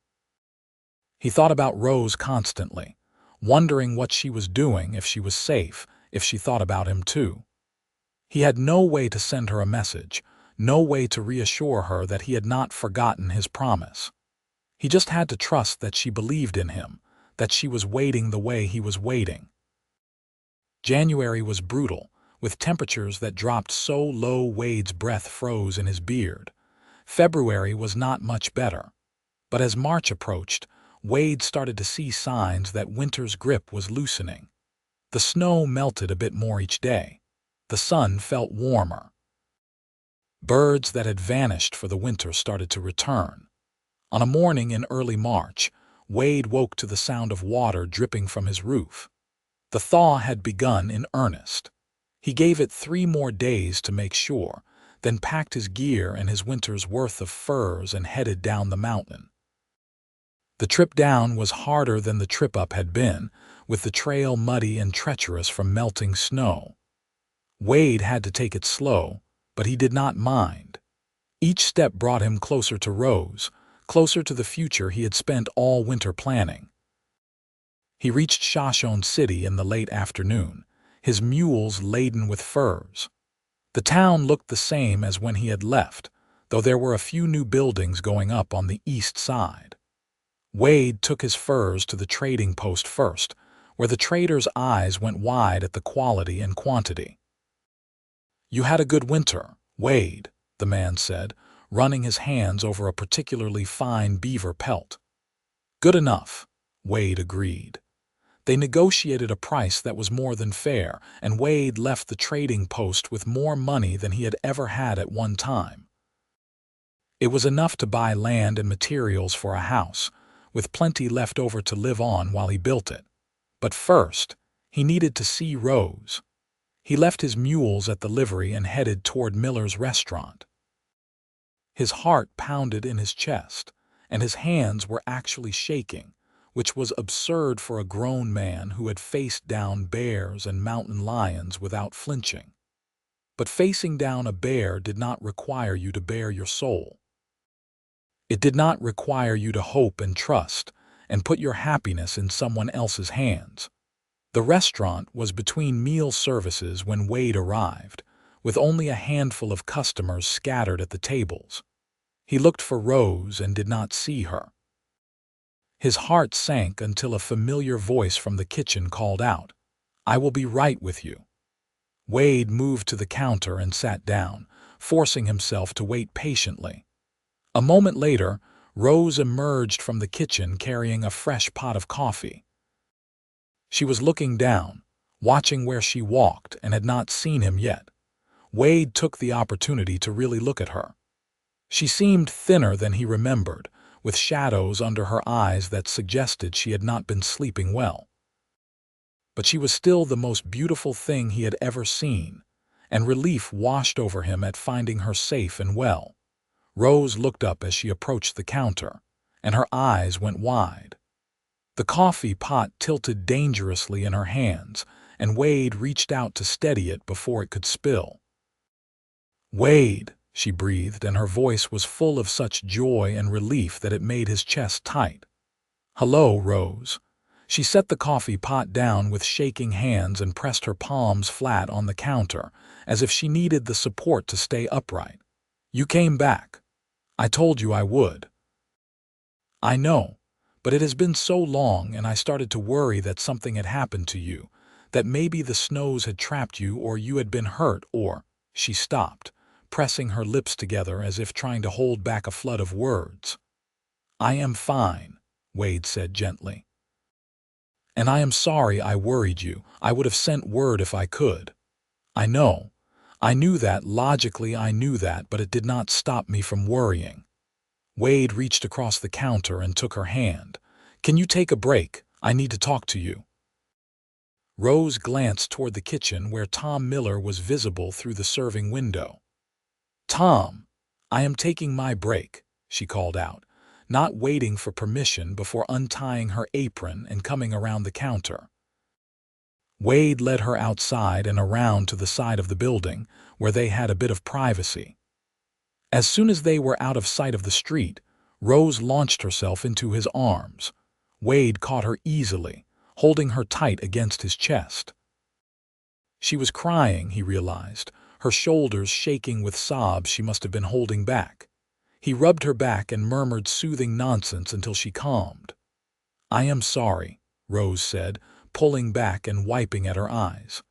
He thought about Rose constantly, wondering what she was doing, if she was safe, if she thought about him too. He had no way to send her a message, no way to reassure her that he had not forgotten his promise. He just had to trust that she believed in him, that she was waiting the way he was waiting. January was brutal, with temperatures that dropped so low Wade's breath froze in his beard. February was not much better. But as March approached, Wade started to see signs that winter's grip was loosening. The snow melted a bit more each day. The sun felt warmer. Birds that had vanished for the winter started to return. On a morning in early March, Wade woke to the sound of water dripping from his roof. The thaw had begun in earnest. He gave it 3 more days to make sure, then packed his gear and his winter's worth of furs and headed down the mountain. The trip down was harder than the trip up had been, with the trail muddy and treacherous from melting snow. Wade had to take it slow, but he did not mind. Each step brought him closer to Rose, closer to the future he had spent all winter planning. He reached Shoshone City in the late afternoon, his mules laden with furs. The town looked the same as when he had left, though there were a few new buildings going up on the east side. Wade took his furs to the trading post first, where the trader's eyes went wide at the quality and quantity. "You had a good winter, Wade," the man said, running his hands over a particularly fine beaver pelt. "Good enough," Wade agreed. They negotiated a price that was more than fair, and Wade left the trading post with more money than he had ever had at one time. It was enough to buy land and materials for a house, with plenty left over to live on while he built it. But first, he needed to see Rose. He left his mules at the livery and headed toward Miller's restaurant. His heart pounded in his chest, and his hands were actually shaking, which was absurd for a grown man who had faced down bears and mountain lions without flinching. But facing down a bear did not require you to bare your soul. It did not require you to hope and trust and put your happiness in someone else's hands. The restaurant was between meal services when Wade arrived, with only a handful of customers scattered at the tables. He looked for Rose and did not see her. His heart sank until a familiar voice from the kitchen called out, "I will be right with you." Wade moved to the counter and sat down, forcing himself to wait patiently. A moment later, Rose emerged from the kitchen carrying a fresh pot of coffee. She was looking down, watching where she walked, and had not seen him yet. Wade took the opportunity to really look at her. She seemed thinner than he remembered, with shadows under her eyes that suggested she had not been sleeping well. But she was still the most beautiful thing he had ever seen, and relief washed over him at finding her safe and well. Rose looked up as she approached the counter, and her eyes went wide. The coffee pot tilted dangerously in her hands, and Wade reached out to steady it before it could spill. "Wade," she breathed, and her voice was full of such joy and relief that it made his chest tight. "Hello, Rose." She set the coffee pot down with shaking hands and pressed her palms flat on the counter, as if she needed the support to stay upright. "You came back. I told you I would." "I know, but it has been so long, and I started to worry that something had happened to you, that maybe the snows had trapped you, or you had been hurt, or—" She stopped, pressing her lips together as if trying to hold back a flood of words. "I am fine," Wade said gently. "And I am sorry I worried you. I would have sent word if I could. I know. I knew that, logically I knew that, but it did not stop me from worrying." Wade reached across the counter and took her hand. "Can you take a break? I need to talk to you." Rose glanced toward the kitchen where Tom Miller was visible through the serving window. "Tom, I am taking my break," she called out, not waiting for permission before untying her apron and coming around the counter. Wade led her outside and around to the side of the building, where they had a bit of privacy. As soon as they were out of sight of the street, Rose launched herself into his arms. Wade caught her easily, holding her tight against his chest. She was crying, he realized, her shoulders shaking with sobs she must have been holding back. He rubbed her back and murmured soothing nonsense until she calmed. "I am sorry," Rose said, pulling back and wiping at her eyes.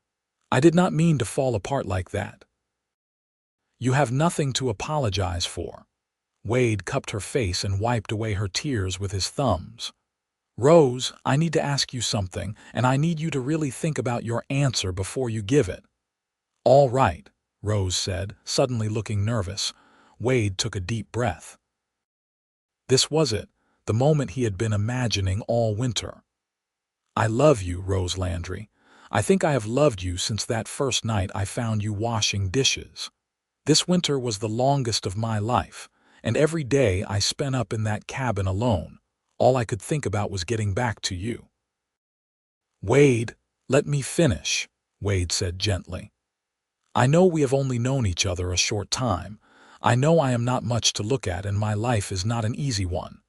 "I did not mean to fall apart like that." "You have nothing to apologize for." Wade cupped her face and wiped away her tears with his thumbs. "Rose, I need to ask you something, and I need you to really think about your answer before you give it." "All right," Rose said, suddenly looking nervous. Wade took a deep breath. This was it, the moment he had been imagining all winter. "I love you, Rose Landry. I think I have loved you since that first night I found you washing dishes. This winter was the longest of my life, and every day I spent up in that cabin alone, all I could think about was getting back to you." "Wade, let me finish," Wade said gently. "I know we have only known each other a short time. I know I am not much to look at and my life is not an easy one.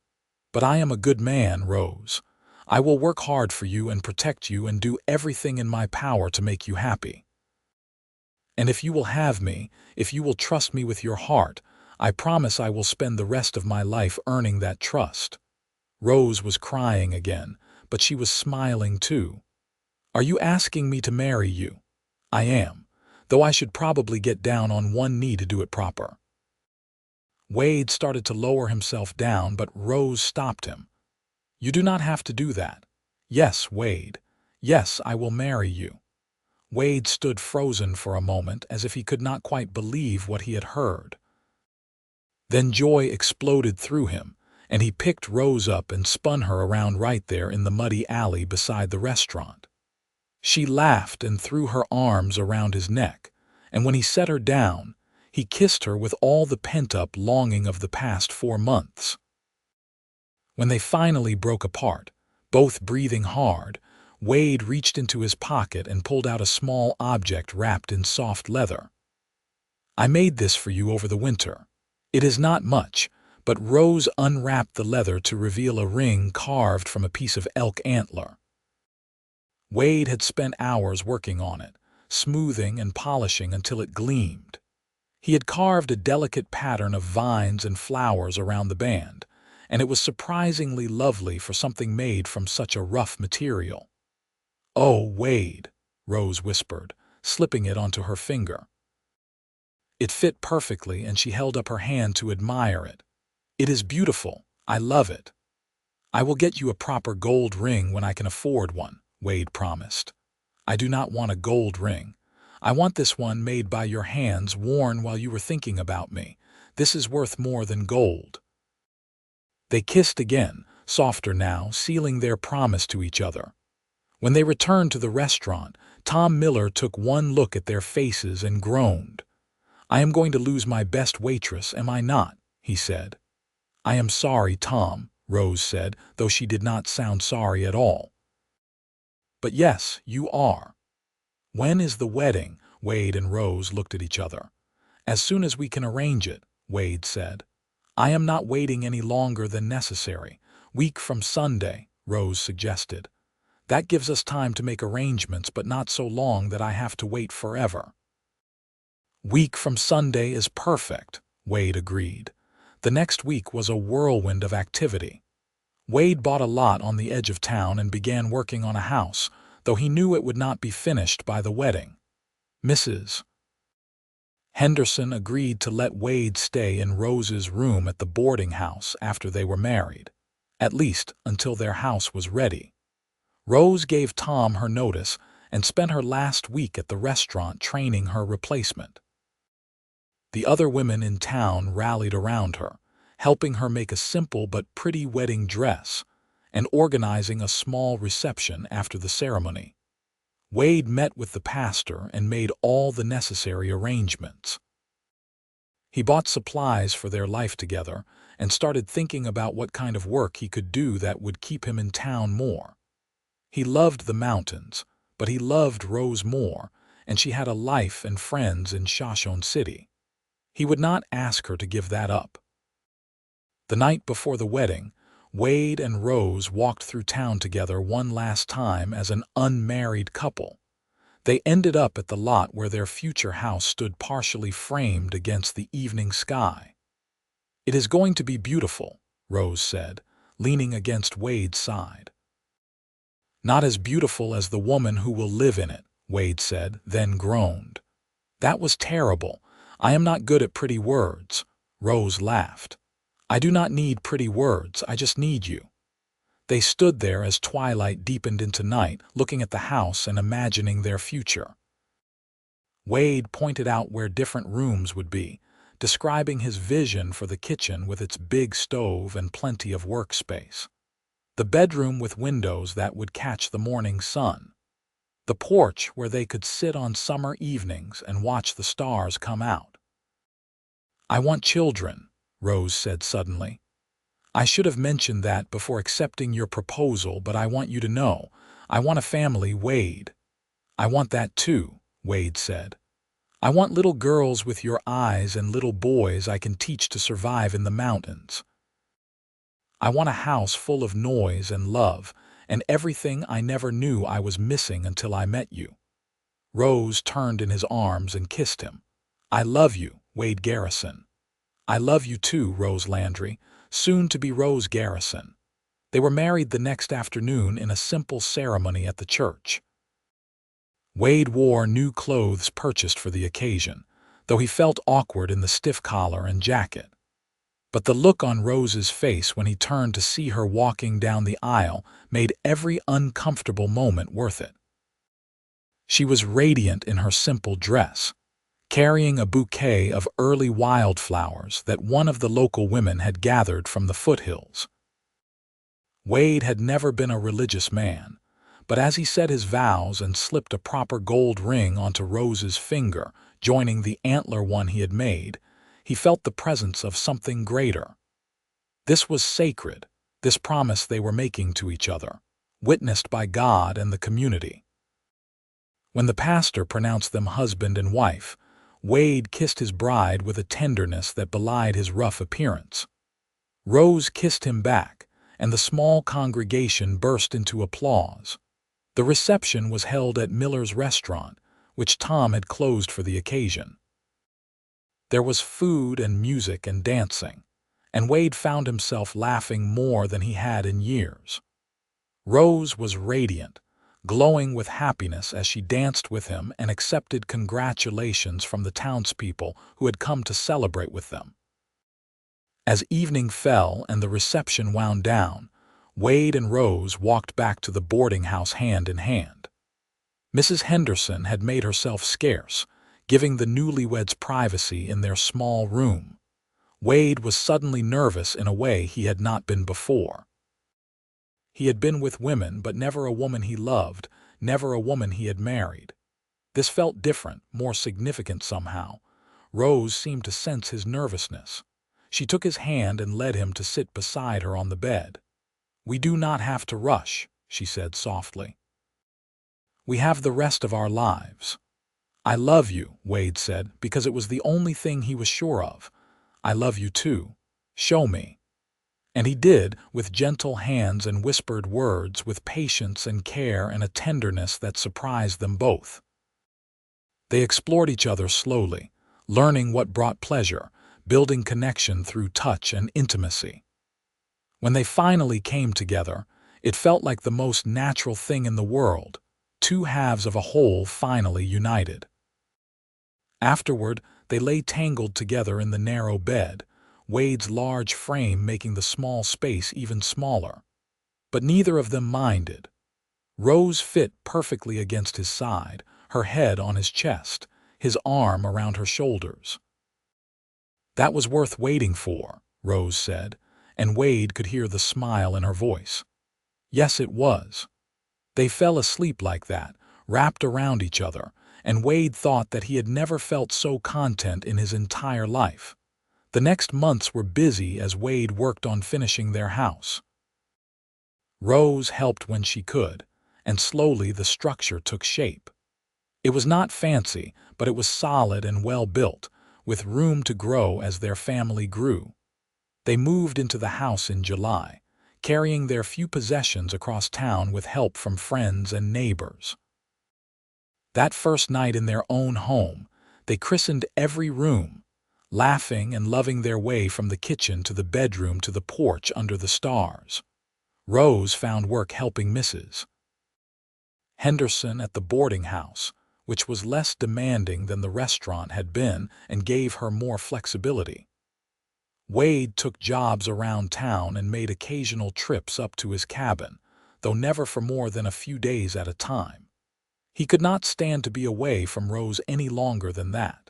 But I am a good man, Rose. I will work hard for you and protect you and do everything in my power to make you happy. And if you will have me, if you will trust me with your heart, I promise I will spend the rest of my life earning that trust." Rose was crying again, but she was smiling too. "Are you asking me to marry you?" "I am, though I should probably get down on one knee to do it proper." Wade started to lower himself down, but Rose stopped him. "You do not have to do that." "Yes, Wade. Yes, I will marry you." Wade stood frozen for a moment as if he could not quite believe what he had heard. Then joy exploded through him, and he picked Rose up and spun her around right there in the muddy alley beside the restaurant. She laughed and threw her arms around his neck, and when he set her down, he kissed her with all the pent-up longing of the past 4 months. When they finally broke apart, both breathing hard, Wade reached into his pocket and pulled out a small object wrapped in soft leather. "I made this for you over the winter. It is not much," but Rose unwrapped the leather to reveal a ring carved from a piece of elk antler. Wade had spent hours working on it, smoothing and polishing until it gleamed. He had carved a delicate pattern of vines and flowers around the band, and it was surprisingly lovely for something made from such a rough material. "Oh, Wade," Rose whispered, slipping it onto her finger. It fit perfectly, and she held up her hand to admire it. "It is beautiful. I love it." "I will get you a proper gold ring when I can afford one," Wade promised. "I do not want a gold ring. I want this one made by your hands, worn while you were thinking about me. This is worth more than gold." They kissed again, softer now, sealing their promise to each other. When they returned to the restaurant, Tom Miller took one look at their faces and groaned. "I am going to lose my best waitress, am I not?" he said. "I am sorry, Tom," Rose said, though she did not sound sorry at all. "But yes, you are." "When is the wedding?" Wade and Rose looked at each other. "As soon as we can arrange it," Wade said. "I am not waiting any longer than necessary. Week from Sunday," Rose suggested. "That gives us time to make arrangements, but not so long that I have to wait forever." "Week from Sunday is perfect," Wade agreed. The next week was a whirlwind of activity. Wade bought a lot on the edge of town and began working on a house, though he knew it would not be finished by the wedding. Mrs. Henderson agreed to let Wade stay in Rose's room at the boarding house after they were married, at least until their house was ready. Rose gave Tom her notice and spent her last week at the restaurant training her replacement. The other women in town rallied around her, helping her make a simple but pretty wedding dress and organizing a small reception after the ceremony. Wade met with the pastor and made all the necessary arrangements. He bought supplies for their life together and started thinking about what kind of work he could do that would keep him in town more. He loved the mountains, but he loved Rose more, and she had a life and friends in Shoshone City. He would not ask her to give that up. The night before the wedding, Wade and Rose walked through town together one last time as an unmarried couple. They ended up at the lot where their future house stood partially framed against the evening sky. "It is going to be beautiful," Rose said, leaning against Wade's side. "Not as beautiful as the woman who will live in it," Wade said, then groaned. "That was terrible. I am not good at pretty words." Rose laughed. "I do not need pretty words, I just need you." They stood there as twilight deepened into night, looking at the house and imagining their future. Wade pointed out where different rooms would be, describing his vision for the kitchen with its big stove and plenty of workspace. The bedroom with windows that would catch the morning sun. The porch where they could sit on summer evenings and watch the stars come out. "I want children," Rose said suddenly. "I should have mentioned that before accepting your proposal, but I want you to know, I want a family, Wade." "I want that too," Wade said. "I want little girls with your eyes and little boys I can teach to survive in the mountains. I want a house full of noise and love, and everything I never knew I was missing until I met you." Rose turned in his arms and kissed him. "I love you, Wade Garrison." "I love you too, Rose Landry," soon to be Rose Garrison. They were married the next afternoon in a simple ceremony at the church. Wade wore new clothes purchased for the occasion, though he felt awkward in the stiff collar and jacket. But the look on Rose's face when he turned to see her walking down the aisle made every uncomfortable moment worth it. She was radiant in her simple dress, carrying a bouquet of early wildflowers that one of the local women had gathered from the foothills. Wade had never been a religious man, but as he said his vows and slipped a proper gold ring onto Rose's finger, joining the antler one he had made, he felt the presence of something greater. This was sacred, this promise they were making to each other, witnessed by God and the community. When the pastor pronounced them husband and wife, Wade kissed his bride with a tenderness that belied his rough appearance. Rose kissed him back, and the small congregation burst into applause. The reception was held at Miller's restaurant, which Tom had closed for the occasion. There was food and music and dancing, and Wade found himself laughing more than he had in years. Rose was radiant, glowing with happiness as she danced with him and accepted congratulations from the townspeople who had come to celebrate with them. As evening fell and the reception wound down, Wade and Rose walked back to the boarding house hand in hand. Mrs. Henderson had made herself scarce, giving the newlyweds privacy in their small room. Wade was suddenly nervous in a way he had not been before. He had been with women, but never a woman he loved, never a woman he had married. This felt different, more significant somehow. Rose seemed to sense his nervousness. She took his hand and led him to sit beside her on the bed. "We do not have to rush," she said softly. "We have the rest of our lives." "I love you," Wade said, because it was the only thing he was sure of. "I love you too. Show me." And he did, with gentle hands and whispered words, with patience and care and a tenderness that surprised them both. They explored each other slowly, learning what brought pleasure, building connection through touch and intimacy. When they finally came together, it felt like the most natural thing in the world, two halves of a whole finally united. Afterward, they lay tangled together in the narrow bed, Wade's large frame making the small space even smaller. But neither of them minded. Rose fit perfectly against his side, her head on his chest, his arm around her shoulders. "That was worth waiting for," Rose said, and Wade could hear the smile in her voice. Yes, it was. They fell asleep like that, wrapped around each other, and Wade thought that he had never felt so content in his entire life. The next months were busy as Wade worked on finishing their house. Rose helped when she could, and slowly the structure took shape. It was not fancy, but it was solid and well built, with room to grow as their family grew. They moved into the house in July, carrying their few possessions across town with help from friends and neighbors. That first night in their own home, they christened every room, laughing and loving their way from the kitchen to the bedroom to the porch under the stars. Rose found work helping Mrs. Henderson at the boarding house, which was less demanding than the restaurant had been and gave her more flexibility. Wade took jobs around town and made occasional trips up to his cabin, though never for more than a few days at a time. He could not stand to be away from Rose any longer than that.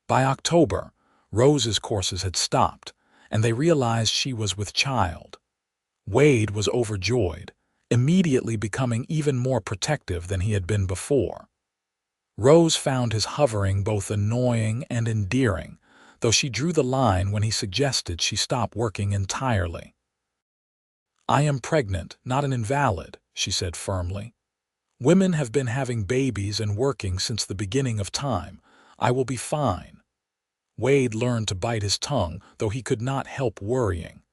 By October, Rose's courses had stopped, and they realized she was with child. Wade was overjoyed, immediately becoming even more protective than he had been before. Rose found his hovering both annoying and endearing, though she drew the line when he suggested she stop working entirely. "I am pregnant, not an invalid," she said firmly. "Women have been having babies and working since the beginning of time. I will be fine." Wade learned to bite his tongue, though he could not help worrying.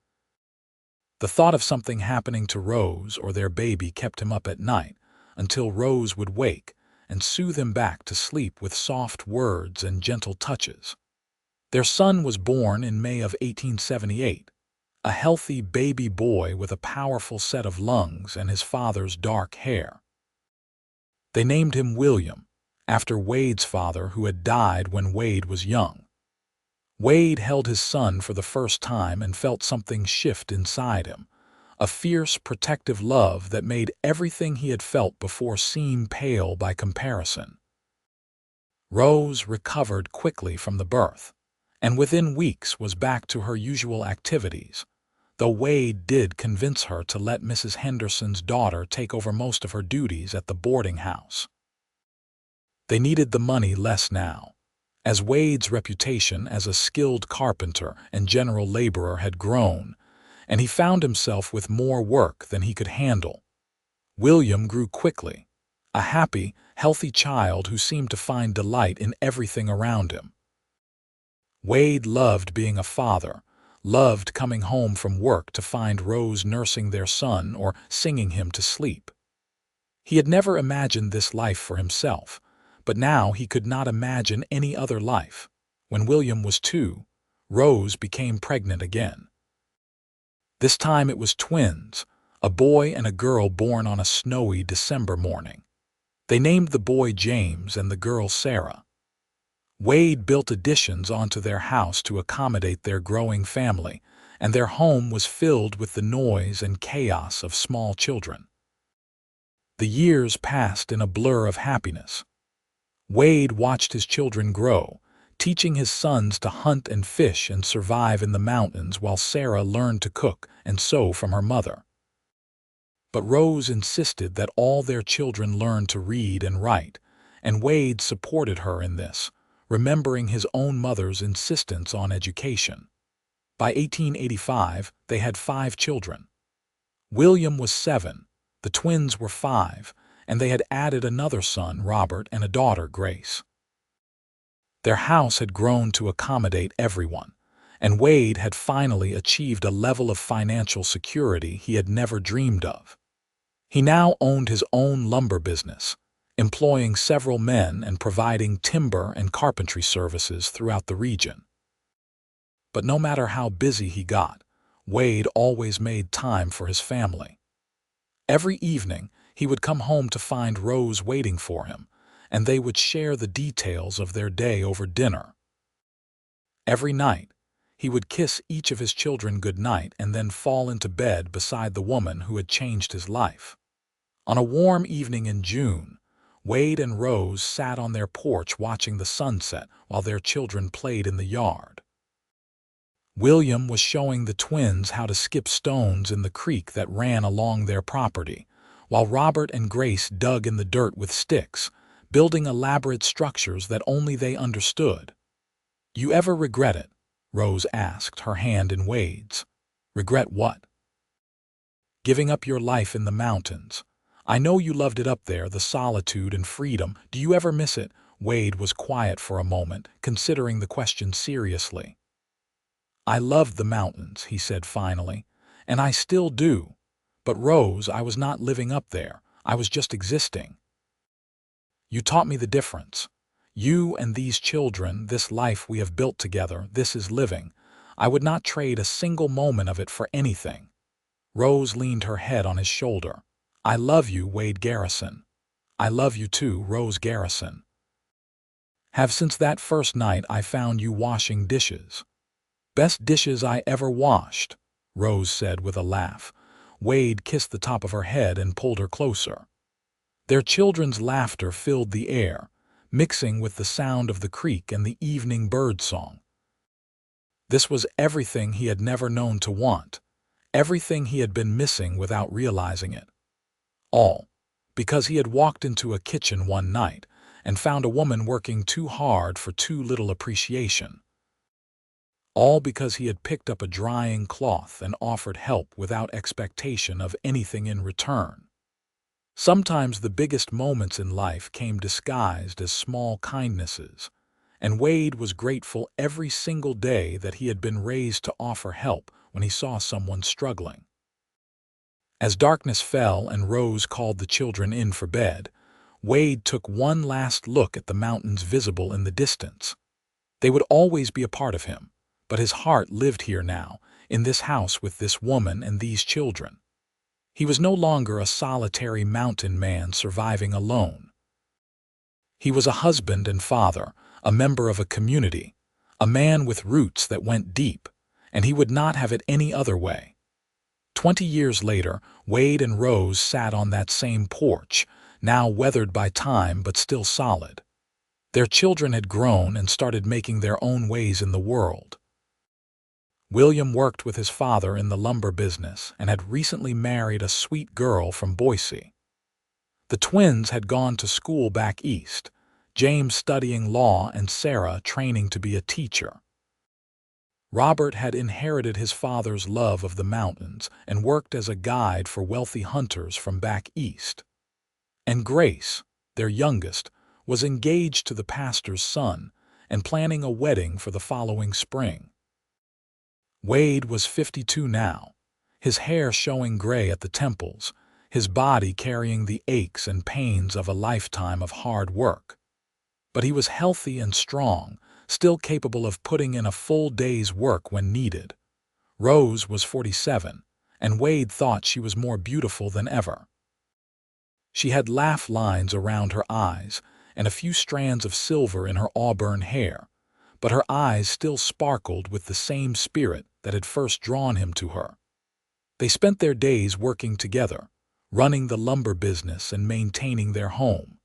The thought of something happening to Rose or their baby kept him up at night, until Rose would wake and soothe him back to sleep with soft words and gentle touches. Their son was born in May of 1878, a healthy baby boy with a powerful set of lungs and his father's dark hair. They named him William, after Wade's father who had died when Wade was young. Wade held his son for the first time and felt something shift inside him, a fierce, protective love that made everything he had felt before seem pale by comparison. Rose recovered quickly from the birth, and within weeks was back to her usual activities, though Wade did convince her to let Mrs. Henderson's daughter take over most of her duties at the boarding house. They needed the money less now, as Wade's reputation as a skilled carpenter and general laborer had grown, and he found himself with more work than he could handle. William grew quickly, a happy, healthy child who seemed to find delight in everything around him. Wade loved being a father, loved coming home from work to find Rose nursing their son or singing him to sleep. He had never imagined this life for himself, but now he could not imagine any other life. When William was 2, Rose became pregnant again. This time it was twins, a boy and a girl born on a snowy December morning. They named the boy James and the girl Sarah. Wade built additions onto their house to accommodate their growing family, and their home was filled with the noise and chaos of small children. The years passed in a blur of happiness. Wade watched his children grow, teaching his sons to hunt and fish and survive in the mountains while Sarah learned to cook and sew from her mother. But Rose insisted that all their children learn to read and write, and Wade supported her in this, remembering his own mother's insistence on education. By 1885, they had 5 children. William was 7, the twins were 5, and they had added another son, Robert, and a daughter, Grace. Their house had grown to accommodate everyone, and Wade had finally achieved a level of financial security he had never dreamed of. He now owned his own lumber business, employing several men and providing timber and carpentry services throughout the region. But no matter how busy he got, Wade always made time for his family. Every evening, he would come home to find Rose waiting for him, and they would share the details of their day over dinner. Every night, he would kiss each of his children good night and then fall into bed beside the woman who had changed his life. On a warm evening in June, Wade and Rose sat on their porch watching the sunset while their children played in the yard. William was showing the twins how to skip stones in the creek that ran along their property, while Robert and Grace dug in the dirt with sticks, building elaborate structures that only they understood. "You ever regret it?" Rose asked, her hand in Wade's. "Regret what?" "Giving up your life in the mountains. I know you loved it up there, the solitude and freedom. Do you ever miss it? Wade was quiet for a moment, considering the question seriously. I loved the mountains, he said finally, and I still do. But Rose, I was not living up there. I was just existing. You taught me the difference. You and these children, this life we have built together, this is living. I would not trade a single moment of it for anything. Rose leaned her head on his shoulder. I love you, Wade Garrison. I love you too, Rose Garrison. Have since that first night I found you washing dishes. Best dishes I ever washed, Rose said with a laugh. Wade kissed the top of her head and pulled her closer. Their children's laughter filled the air, mixing with the sound of the creek and the evening bird song. This was everything he had never known to want, everything he had been missing without realizing it. All because he had walked into a kitchen one night and found a woman working too hard for too little appreciation. All because he had picked up a drying cloth and offered help without expectation of anything in return. Sometimes the biggest moments in life came disguised as small kindnesses, and Wade was grateful every single day that he had been raised to offer help when he saw someone struggling. As darkness fell and Rose called the children in for bed, Wade took one last look at the mountains visible in the distance. They would always be a part of him, but his heart lived here now, in this house with this woman and these children. He was no longer a solitary mountain man surviving alone. He was a husband and father, a member of a community, a man with roots that went deep, and he would not have it any other way. 20 years later, Wade and Rose sat on that same porch, now weathered by time but still solid. Their children had grown and started making their own ways in the world. William worked with his father in the lumber business and had recently married a sweet girl from Boise. The twins had gone to school back east, James studying law and Sarah training to be a teacher. Robert had inherited his father's love of the mountains and worked as a guide for wealthy hunters from back east. And Grace, their youngest, was engaged to the pastor's son and planning a wedding for the following spring. Wade was 52 now, his hair showing gray at the temples, his body carrying the aches and pains of a lifetime of hard work. But he was healthy and strong, still capable of putting in a full day's work when needed. Rose was 47, and Wade thought she was more beautiful than ever. She had laugh lines around her eyes and a few strands of silver in her auburn hair, but her eyes still sparkled with the same spirit that had first drawn him to her. They spent their days working together, running the lumber business and maintaining their home.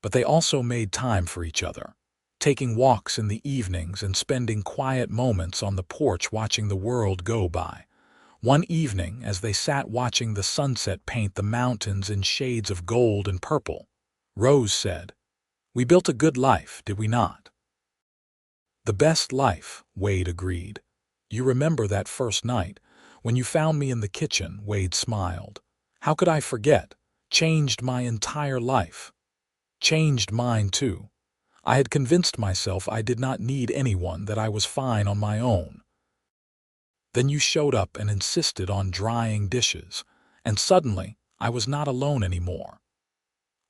But they also made time for each other, taking walks in the evenings and spending quiet moments on the porch watching the world go by. One evening, as they sat watching the sunset paint the mountains in shades of gold and purple, Rose said, "We built a good life, did we not?" "The best life," Wade agreed. "You remember that first night, when you found me in the kitchen," Wade smiled. "How could I forget? Changed my entire life. Changed mine too. I had convinced myself I did not need anyone, that I was fine on my own. Then you showed up and insisted on drying dishes, and suddenly I was not alone anymore."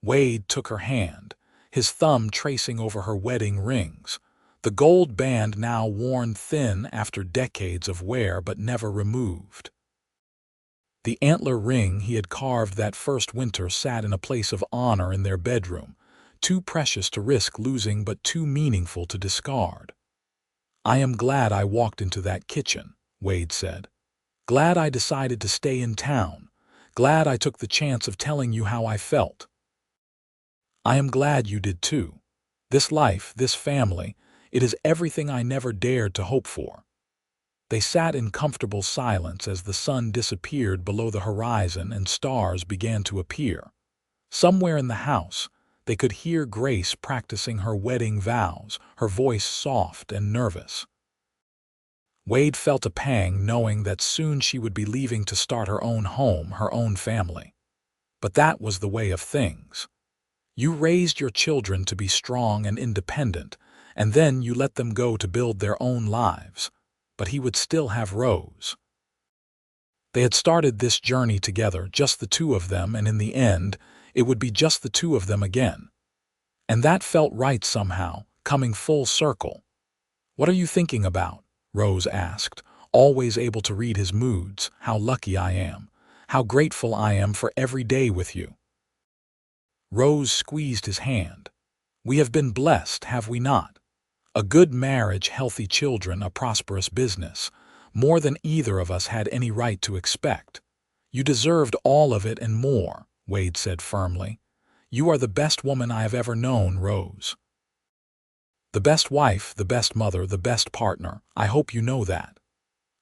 Wade took her hand, his thumb tracing over her wedding rings, the gold band now worn thin after decades of wear but never removed. The antler ring he had carved that first winter sat in a place of honor in their bedroom, too precious to risk losing but too meaningful to discard. "I am glad I walked into that kitchen," Wade said. "Glad I decided to stay in town. Glad I took the chance of telling you how I felt. I am glad you did too. This life, this family, it is everything I never dared to hope for." They sat in comfortable silence as the sun disappeared below the horizon and stars began to appear. Somewhere in the house, they could hear Grace practicing her wedding vows, her voice soft and nervous. Wade felt a pang knowing that soon she would be leaving to start her own home, her own family. But that was the way of things. You raised your children to be strong and independent, and then you let them go to build their own lives. But he would still have Rose. They had started this journey together, just the two of them, and in the end, it would be just the two of them again. And that felt right somehow, coming full circle. "What are you thinking about?" Rose asked, always able to read his moods. "How lucky I am. How grateful I am for every day with you." Rose squeezed his hand. "We have been blessed, have we not? A good marriage, healthy children, a prosperous business. More than either of us had any right to expect. You deserved all of it and more," Wade said firmly. "You are the best woman I have ever known, Rose. The best wife, the best mother, the best partner. I hope you know that."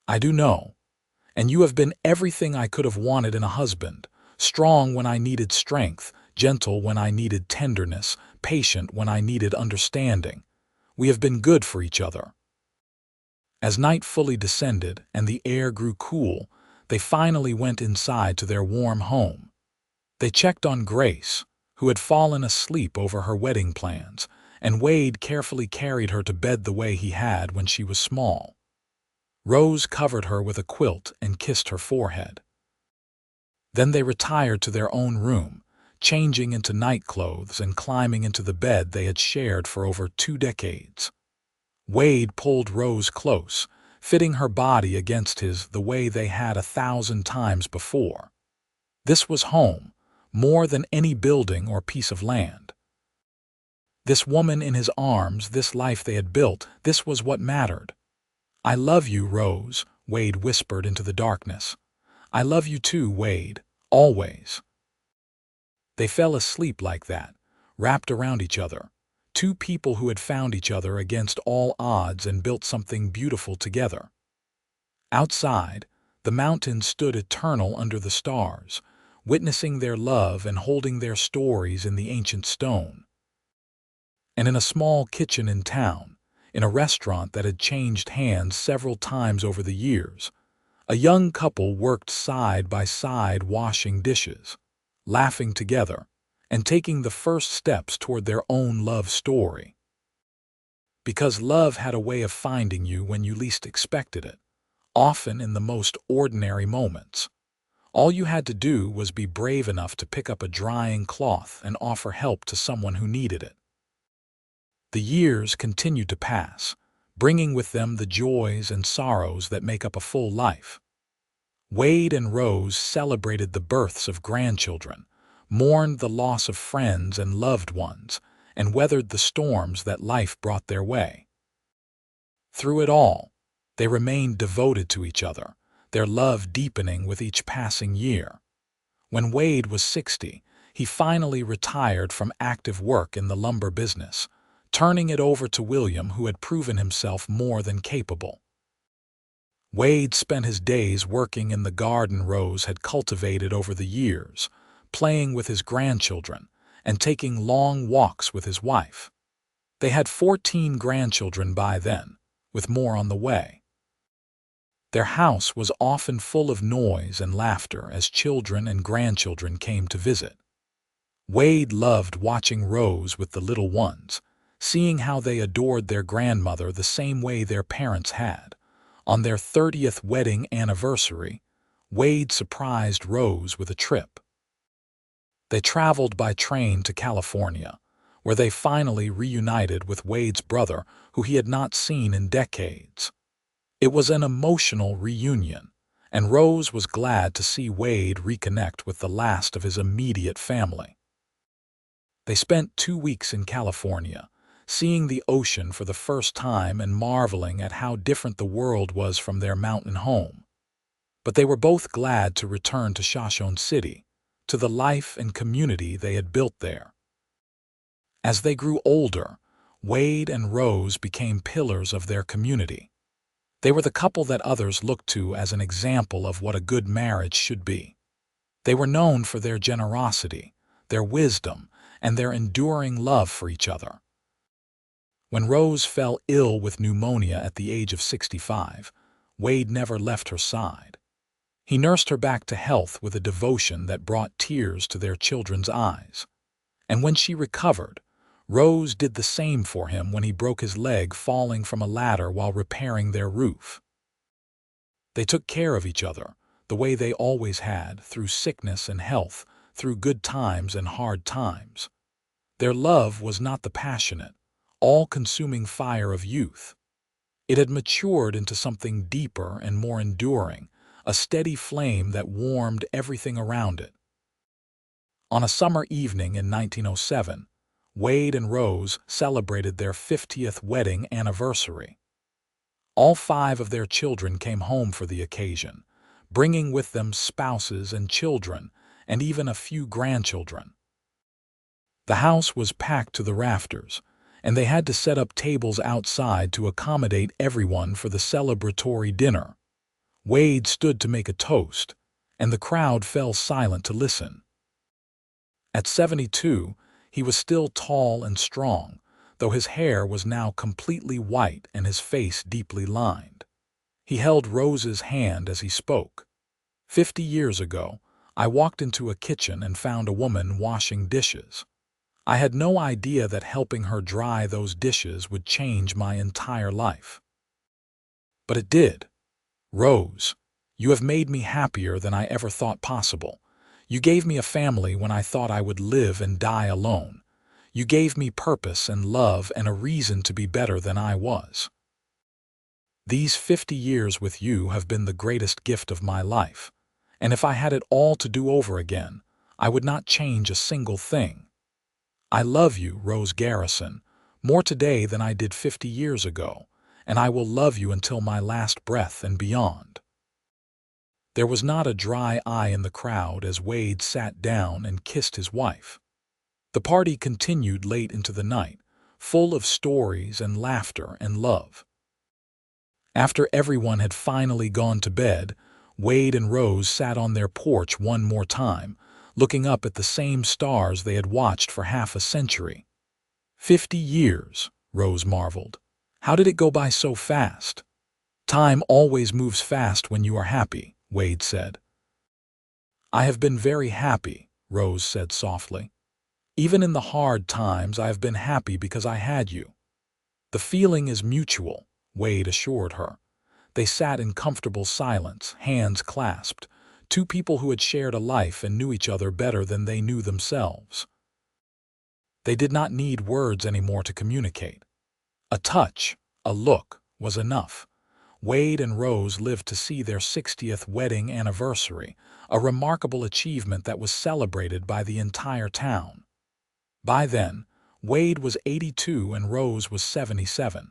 "I do know. And you have been everything I could have wanted in a husband. Strong when I needed strength, gentle when I needed tenderness, patient when I needed understanding. We have been good for each other." As night fully descended and the air grew cool, they finally went inside to their warm home. They checked on Grace, who had fallen asleep over her wedding plans, and Wade carefully carried her to bed the way he had when she was small. Rose covered her with a quilt and kissed her forehead. Then they retired to their own room, changing into nightclothes and climbing into the bed they had shared for over 2 decades. Wade pulled Rose close, fitting her body against his the way they had 1,000 times before. This was home, more than any building or piece of land. This woman in his arms, this life they had built, this was what mattered. "I love you, Rose," Wade whispered into the darkness. "I love you too, Wade, always." They fell asleep like that, wrapped around each other. Two people who had found each other against all odds and built something beautiful together. Outside, the mountains stood eternal under the stars, witnessing their love and holding their stories in the ancient stone. And in a small kitchen in town, in a restaurant that had changed hands several times over the years, a young couple worked side by side washing dishes, laughing together, and taking the first steps toward their own love story. Because love had a way of finding you when you least expected it, often in the most ordinary moments. All you had to do was be brave enough to pick up a drying cloth and offer help to someone who needed it. The years continued to pass, bringing with them the joys and sorrows that make up a full life. Wade and Rose celebrated the births of grandchildren, mourned the loss of friends and loved ones, and weathered the storms that life brought their way. Through it all, they remained devoted to each other, their love deepening with each passing year. When Wade was 60, he finally retired from active work in the lumber business, turning it over to William, who had proven himself more than capable. Wade spent his days working in the garden Rose had cultivated over the years, playing with his grandchildren, and taking long walks with his wife. They had 14 grandchildren by then, with more on the way. Their house was often full of noise and laughter as children and grandchildren came to visit. Wade loved watching Rose with the little ones, seeing how they adored their grandmother the same way their parents had. On their 30th wedding anniversary, Wade surprised Rose with a trip. They traveled by train to California, where they finally reunited with Wade's brother, who he had not seen in decades. It was an emotional reunion, and Rose was glad to see Wade reconnect with the last of his immediate family. They spent 2 weeks in California, seeing the ocean for the first time and marveling at how different the world was from their mountain home. But they were both glad to return to Shoshone City, to the life and community they had built there. As they grew older, Wade and Rose became pillars of their community. They were the couple that others looked to as an example of what a good marriage should be. They were known for their generosity, their wisdom, and their enduring love for each other. When Rose fell ill with pneumonia at the age of 65, Wade never left her side. He nursed her back to health with a devotion that brought tears to their children's eyes. And when she recovered, Rose did the same for him when he broke his leg falling from a ladder while repairing their roof. They took care of each other, the way they always had, through sickness and health, through good times and hard times. Their love was not the passionate, all-consuming fire of youth. It had matured into something deeper and more enduring, a steady flame that warmed everything around it. On a summer evening in 1907, Wade and Rose celebrated their 50th wedding anniversary. All 5 of their children came home for the occasion, bringing with them spouses and children, and even a few grandchildren. The house was packed to the rafters, and they had to set up tables outside to accommodate everyone for the celebratory dinner. Wade stood to make a toast, and the crowd fell silent to listen. At 72, he was still tall and strong, though his hair was now completely white and his face deeply lined. He held Rose's hand as he spoke. 50 years ago, I walked into a kitchen and found a woman washing dishes. I had no idea that helping her dry those dishes would change my entire life. But it did. Rose, you have made me happier than I ever thought possible. You gave me a family when I thought I would live and die alone. You gave me purpose and love and a reason to be better than I was. These 50 years with you have been the greatest gift of my life, and if I had it all to do over again, I would not change a single thing. I love you, Rose Garrison, more today than I did 50 years ago, and I will love you until my last breath and beyond. There was not a dry eye in the crowd as Wade sat down and kissed his wife. The party continued late into the night, full of stories and laughter and love. After everyone had finally gone to bed, Wade and Rose sat on their porch one more time, looking up at the same stars they had watched for half a century. 50 years, Rose marveled. How did it go by so fast? Time always moves fast when you are happy, Wade said. I have been very happy, Rose said softly. Even in the hard times, I have been happy because I had you. The feeling is mutual, Wade assured her. They sat in comfortable silence, hands clasped, 2 people who had shared a life and knew each other better than they knew themselves. They did not need words anymore to communicate. A touch, a look, was enough. Wade and Rose lived to see their 60th wedding anniversary, a remarkable achievement that was celebrated by the entire town. By then, Wade was 82 and Rose was 77.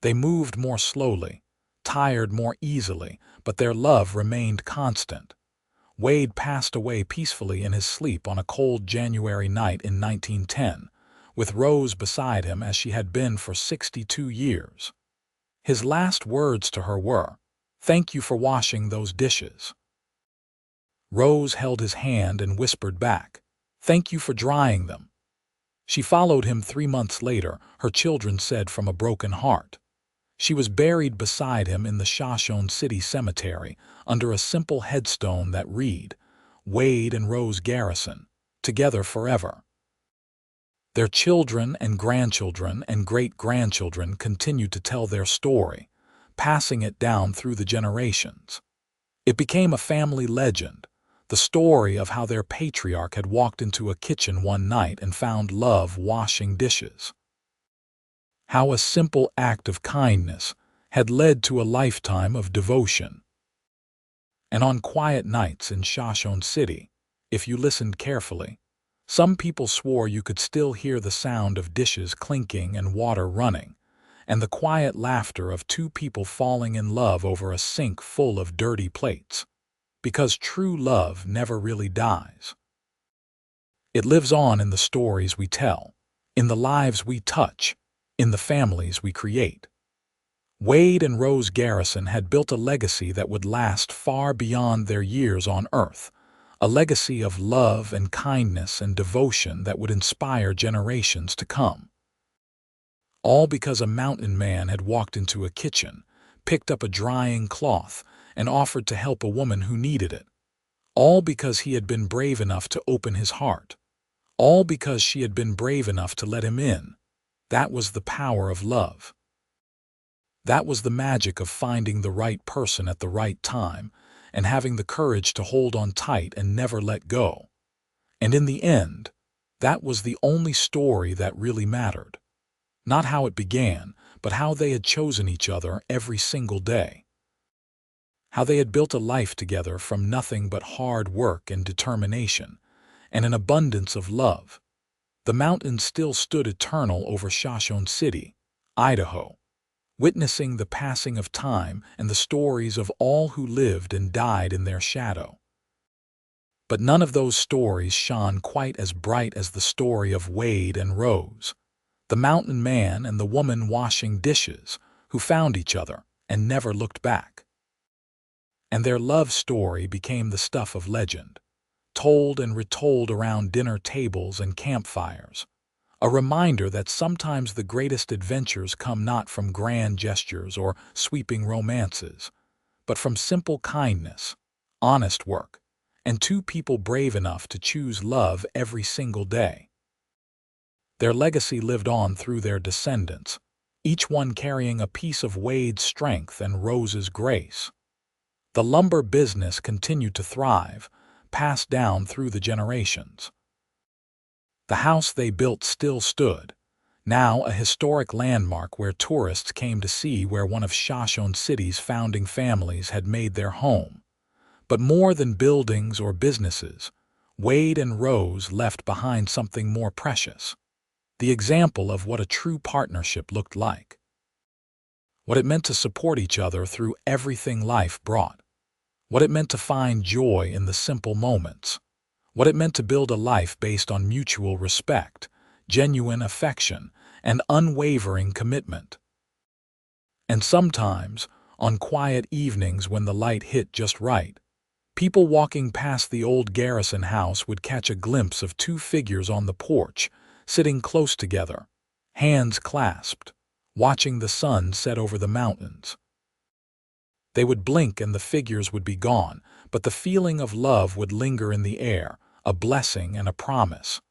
They moved more slowly, tired more easily, but their love remained constant. Wade passed away peacefully in his sleep on a cold January night in 1910, with Rose beside him as she had been for 62 years. His last words to her were, "Thank you for washing those dishes." Rose held his hand and whispered back, "Thank you for drying them." She followed him 3 months later, her children said, from a broken heart. She was buried beside him in the Shoshone City cemetery under a simple headstone that read, "Wade and Rose Garrison, together forever." Their children and grandchildren and great-grandchildren continued to tell their story, passing it down through the generations. It became a family legend, the story of how their patriarch had walked into a kitchen one night and found love washing dishes. How a simple act of kindness had led to a lifetime of devotion. And on quiet nights in Shoshone City, if you listened carefully, some people swore you could still hear the sound of dishes clinking and water running, and the quiet laughter of 2 people falling in love over a sink full of dirty plates. Because true love never really dies. It lives on in the stories we tell, in the lives we touch, in the families we create. Wade and Rose Garrison had built a legacy that would last far beyond their years on Earth, a legacy of love and kindness and devotion that would inspire generations to come. All because a mountain man had walked into a kitchen, picked up a drying cloth, and offered to help a woman who needed it. All because he had been brave enough to open his heart. All because she had been brave enough to let him in. That was the power of love. That was the magic of finding the right person at the right time and having the courage to hold on tight and never let go. And in the end, that was the only story that really mattered. Not how it began, but how they had chosen each other every single day. How they had built a life together from nothing but hard work and determination, and an abundance of love. The mountains still stood eternal over Shoshone City, Idaho, witnessing the passing of time and the stories of all who lived and died in their shadow. But none of those stories shone quite as bright as the story of Wade and Rose, the mountain man and the woman washing dishes, who found each other and never looked back. And their love story became the stuff of legend, told and retold around dinner tables and campfires, a reminder that sometimes the greatest adventures come not from grand gestures or sweeping romances, but from simple kindness, honest work, and two people brave enough to choose love every single day. Their legacy lived on through their descendants, each one carrying a piece of Wade's strength and Rose's grace. The lumber business continued to thrive, passed down through the generations. The house they built still stood, now a historic landmark where tourists came to see where one of Shoshone City's founding families had made their home. But more than buildings or businesses, Wade and Rose left behind something more precious, the example of what a true partnership looked like. What it meant to support each other through everything life brought. What it meant to find joy in the simple moments. What it meant to build a life based on mutual respect, genuine affection, and unwavering commitment. And sometimes, on quiet evenings when the light hit just right, people walking past the old Garrison house would catch a glimpse of two figures on the porch, sitting close together, hands clasped, watching the sun set over the mountains. They would blink and the figures would be gone, but the feeling of love would linger in the air, a blessing and a promise.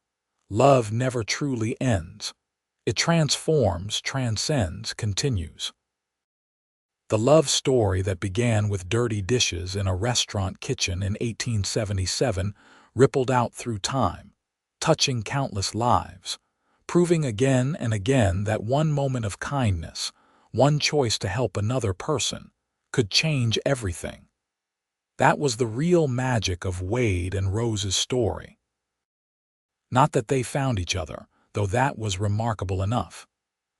Love never truly ends. It transforms, transcends, continues. The love story that began with dirty dishes in a restaurant kitchen in 1877 rippled out through time, touching countless lives, proving again and again that one moment of kindness, one choice to help another person, could change everything. That was the real magic of Wade and Rose's story. Not that they found each other, though that was remarkable enough,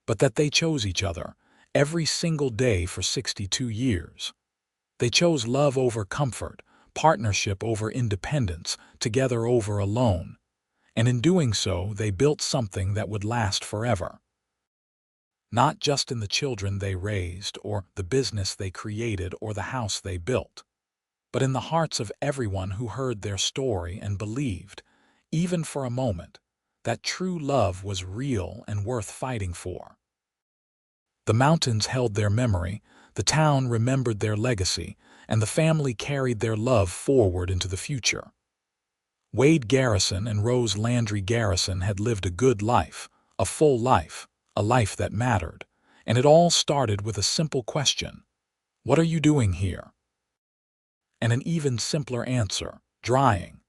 but that they chose each other every single day for 62 years. They chose love over comfort, partnership over independence, together over alone, and in doing so they built something that would last forever. Not just in the children they raised, or the business they created, or the house they built, but in the hearts of everyone who heard their story and believed, even for a moment, that true love was real and worth fighting for. The mountains held their memory, the town remembered their legacy, and the family carried their love forward into the future. Wade Garrison and Rose Landry Garrison had lived a good life, a full life, a life that mattered, and it all started with a simple question: what are you doing here? And an even simpler answer: drying.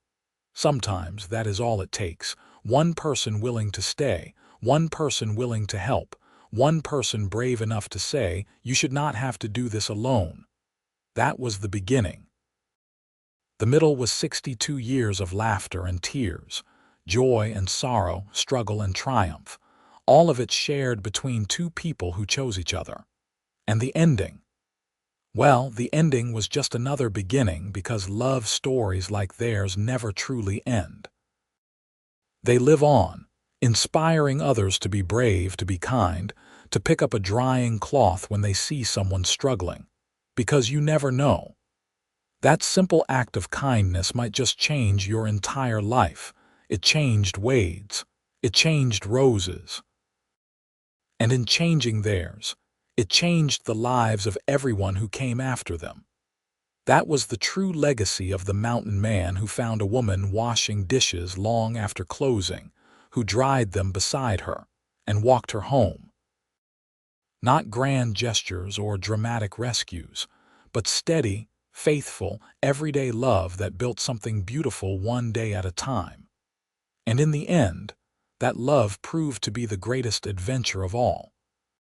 Sometimes that is all it takes, one person willing to stay, one person willing to help, one person brave enough to say, you should not have to do this alone. That was the beginning. The middle was 62 years of laughter and tears, joy and sorrow, struggle and triumph, all of it shared between two people who chose each other. And the ending? Well, the ending was just another beginning, because love stories like theirs never truly end. They live on, inspiring others to be brave, to be kind, to pick up a drying cloth when they see someone struggling. Because you never know. That simple act of kindness might just change your entire life. It changed Wade's. It changed Rose's. And in changing theirs, it changed the lives of everyone who came after them. That was the true legacy of the mountain man who found a woman washing dishes long after closing, who dried them beside her, and walked her home. Not grand gestures or dramatic rescues, but steady, faithful, everyday love that built something beautiful one day at a time. And in the end, that love proved to be the greatest adventure of all.